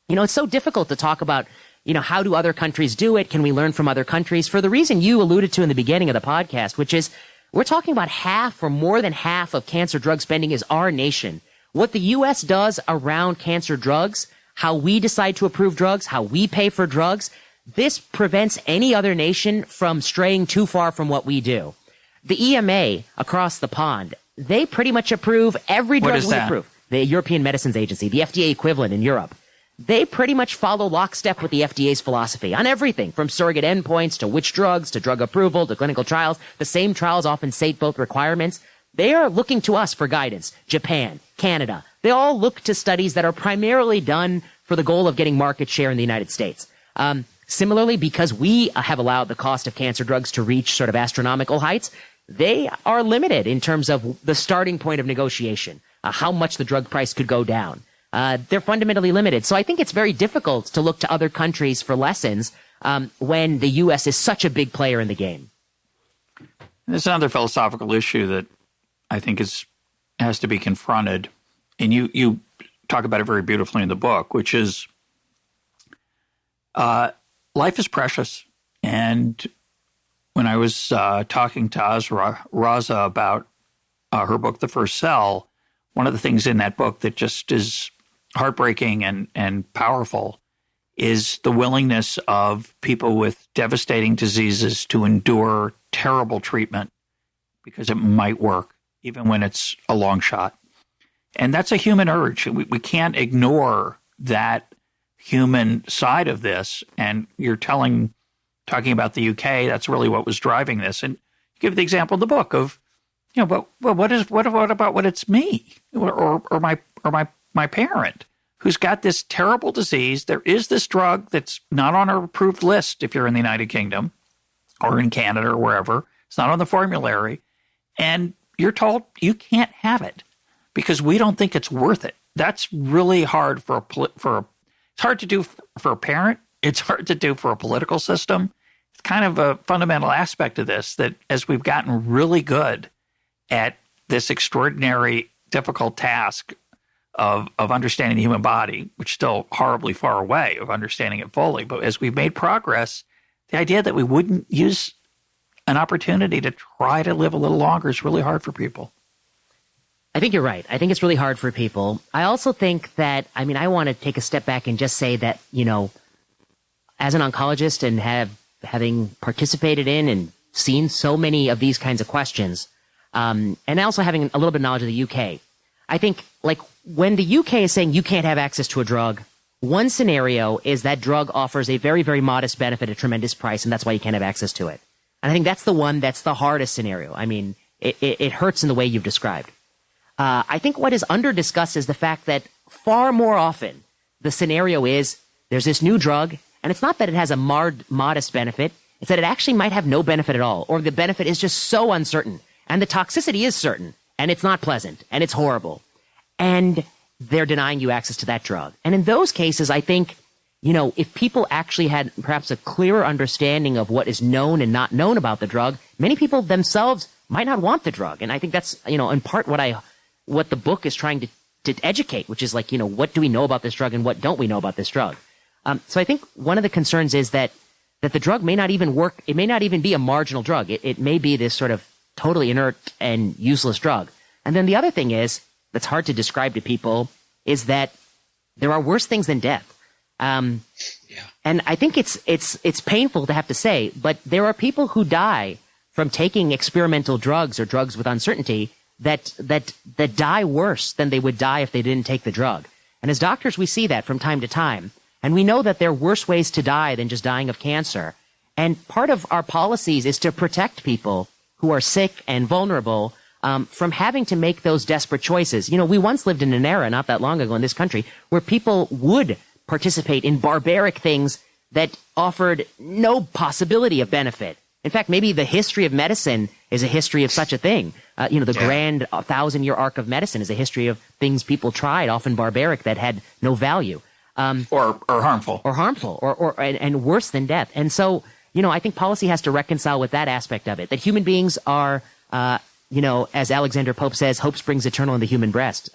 [SPEAKER 2] it's so difficult to talk about, how do other countries do it? Can we learn from other countries? For the reason you alluded to in the beginning of the podcast, which is we're talking about half or more than half of cancer drug spending is our nation. What the U.S. does around cancer drugs, how we decide to approve drugs, how we pay for drugs, this prevents any other nation from straying too far from what we do. The EMA across the pond, they pretty much approve every drug we approve. The European Medicines Agency, the FDA equivalent in Europe. they pretty much follow lockstep with the FDA's philosophy on everything from surrogate endpoints to which drugs to drug approval to clinical trials. The same trials often state both requirements. They are looking to us for guidance. Japan, Canada, they all look to studies that are primarily done for the goal of getting market share in the United States. Similarly, because we have allowed the cost of cancer drugs to reach sort of astronomical heights, they are limited in terms of the starting point of negotiation, how much the drug price could go down. They're fundamentally limited. So I think it's very difficult to look to other countries for lessons when the U.S. is such a big player in the game.
[SPEAKER 1] There's another philosophical issue that I think has to be confronted, and you talk about it very beautifully in the book, which is life is precious. And when I was talking to Raza about her book, The First Cell, one of the things in that book that just is heartbreaking and powerful is the willingness of people with devastating diseases to endure terrible treatment because it might work, even when it's a long shot. And that's a human urge. We can't ignore that human side of this. And you're talking about the UK, that's really what was driving this. And you give the example in the book of, but what about when it's me or my parent who's got this terrible disease? There is this drug that's not on our approved list if you're in the United Kingdom or in Canada or wherever. It's not on the formulary. And you're told you can't have it because we don't think it's worth it. That's really hard it's hard to do for a parent. It's hard to do for a political system. It's kind of a fundamental aspect of this that as we've gotten really good at this extraordinary, difficult task of understanding the human body, which is still horribly far away of understanding it fully. But as we've made progress, the idea that we wouldn't use an opportunity to try to live a little longer is really hard for people.
[SPEAKER 2] I think you're right. I think it's really hard for people. I also think that, I want to take a step back and just say that, as an oncologist and having participated in and seen so many of these kinds of questions, and also having a little bit of knowledge of the UK, I think, like, when the UK is saying you can't have access to a drug, one scenario is that drug offers a very, very modest benefit at a tremendous price, and that's why you can't have access to it. And I think that's the one that's the hardest scenario. It hurts in the way you've described. I think what is under-discussed is the fact that far more often the scenario is there's this new drug, and it's not that it has a modest benefit, it's that it actually might have no benefit at all, or the benefit is just so uncertain, and the toxicity is certain, and it's not pleasant, and it's horrible, and they're denying you access to that drug. And in those cases, I think, if people actually had perhaps a clearer understanding of what is known and not known about the drug, many people themselves might not want the drug. And I think that's, in part what the book is trying to educate, which is like, what do we know about this drug and what don't we know about this drug? So I think one of the concerns is that the drug may not even work. It may not even be a marginal drug. It may be this sort of totally inert and useless drug. And then the other thing is, that's hard to describe to people, is that there are worse things than death. And I think it's painful to have to say, but there are people who die from taking experimental drugs or drugs with uncertainty that die worse than they would die if they didn't take the drug. And as doctors, we see that from time to time. And we know that there are worse ways to die than just dying of cancer. And part of our policies is to protect people who are sick and vulnerable from having to make those desperate choices. We once lived in an era not that long ago in this country where people would participate in barbaric things that offered no possibility of benefit. In fact, maybe the history of medicine is a history of such a thing. Grand 1,000-year arc of medicine is a history of things people tried, often barbaric, that had no value.
[SPEAKER 1] Or harmful.
[SPEAKER 2] Or harmful, and worse than death. And so, I think policy has to reconcile with that aspect of it, that human beings are, as Alexander Pope says, hope springs eternal in the human breast.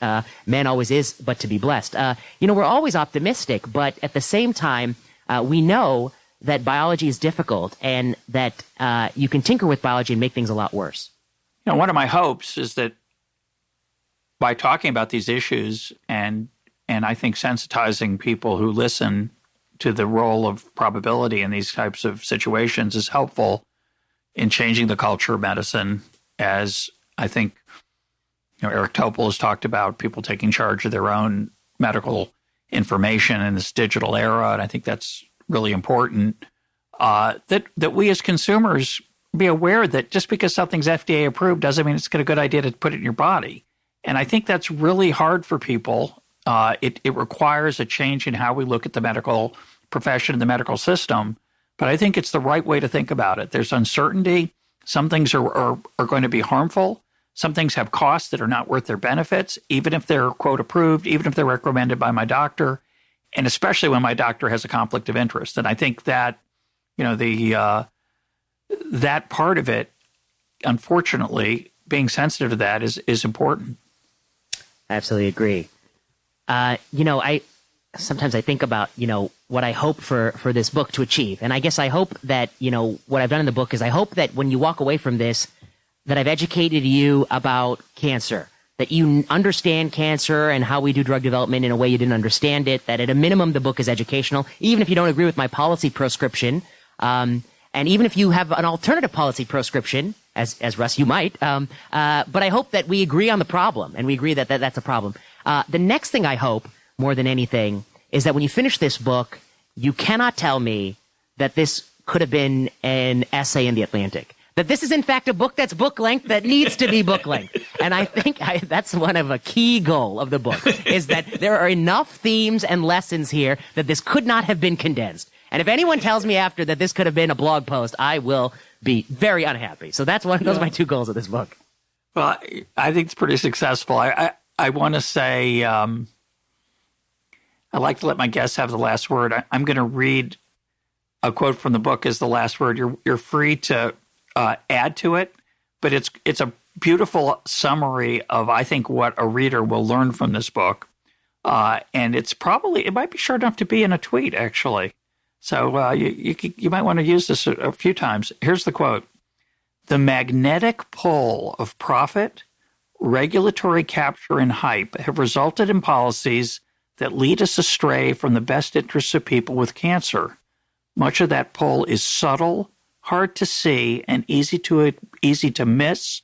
[SPEAKER 2] Man always is, but to be blessed. We're always optimistic, but at the same time, we know that biology is difficult and that you can tinker with biology and make things a lot worse.
[SPEAKER 1] One of my hopes is that by talking about these issues and I think sensitizing people who listen to the role of probability in these types of situations is helpful in changing the culture of medicine, as I think Eric Topol has talked about, people taking charge of their own medical information in this digital era, and I think that's really important, that we as consumers be aware that just because something's FDA approved doesn't mean it's a good idea to put it in your body. And I think that's really hard for people. It requires a change in how we look at the medical profession and the medical system. But I think it's the right way to think about it. There's uncertainty. Some things are going to be harmful. Some things have costs that are not worth their benefits, even if they're, quote, approved, even if they're recommended by my doctor, and especially when my doctor has a conflict of interest. And I think that, that part of it, unfortunately, being sensitive to that is important.
[SPEAKER 2] I absolutely agree. Sometimes I think about, what I hope for this book to achieve. And I guess I hope that, what I've done in the book is I hope that when you walk away from this, that I've educated you about cancer, that you understand cancer and how we do drug development in a way you didn't understand it, that at a minimum the book is educational, even if you don't agree with my policy prescription, and even if you have an alternative policy prescription, as Russ, you might, but I hope that we agree on the problem, and we agree that that's a problem. The next thing I hope, more than anything, is that when you finish this book, you cannot tell me that this could have been an essay in The Atlantic. That this is, in fact, a book that's book length, that needs to be book length. And I think that's one of a key goal of the book, is that there are enough themes and lessons here that this could not have been condensed. And if anyone tells me after that this could have been a blog post, I will be very unhappy. So those are my two goals of this book.
[SPEAKER 1] Well, I think it's pretty successful. I want to say I like to let my guests have the last word. I'm going to read a quote from the book as the last word. You're free to add to it, but it's a beautiful summary of, I think, what a reader will learn from this book. And it might be short enough to be in a tweet, actually. So you might want to use this a few times. Here's the quote. The magnetic pull of profit, regulatory capture, and hype have resulted in policies that lead us astray from the best interests of people with cancer. Much of that pull is subtle, hard to see, and easy to miss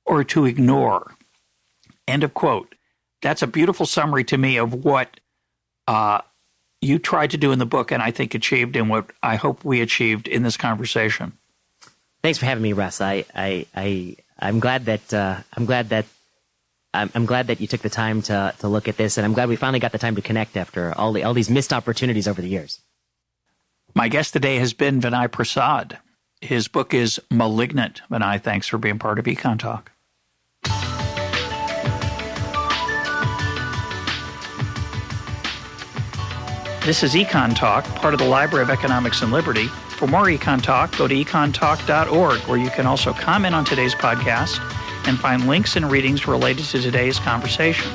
[SPEAKER 1] or to ignore. End of quote. That's a beautiful summary to me of what you tried to do in the book, and I think achieved, and what I hope we achieved in this conversation.
[SPEAKER 2] Thanks for having me, Russ. I'm glad that you took the time to look at this, and I'm glad we finally got the time to connect after all these missed opportunities over the years.
[SPEAKER 1] My guest today has been Vinay Prasad. His book is Malignant. Vinay, thanks for being part of EconTalk. This is EconTalk, part of the Library of Economics and Liberty. For more EconTalk, go to econtalk.org, where you can also comment on today's podcast and find links and readings related to today's conversation.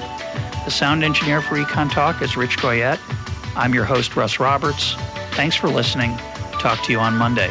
[SPEAKER 1] The sound engineer for EconTalk is Rich Goyette. I'm your host, Russ Roberts. Thanks for listening. Talk to you on Monday.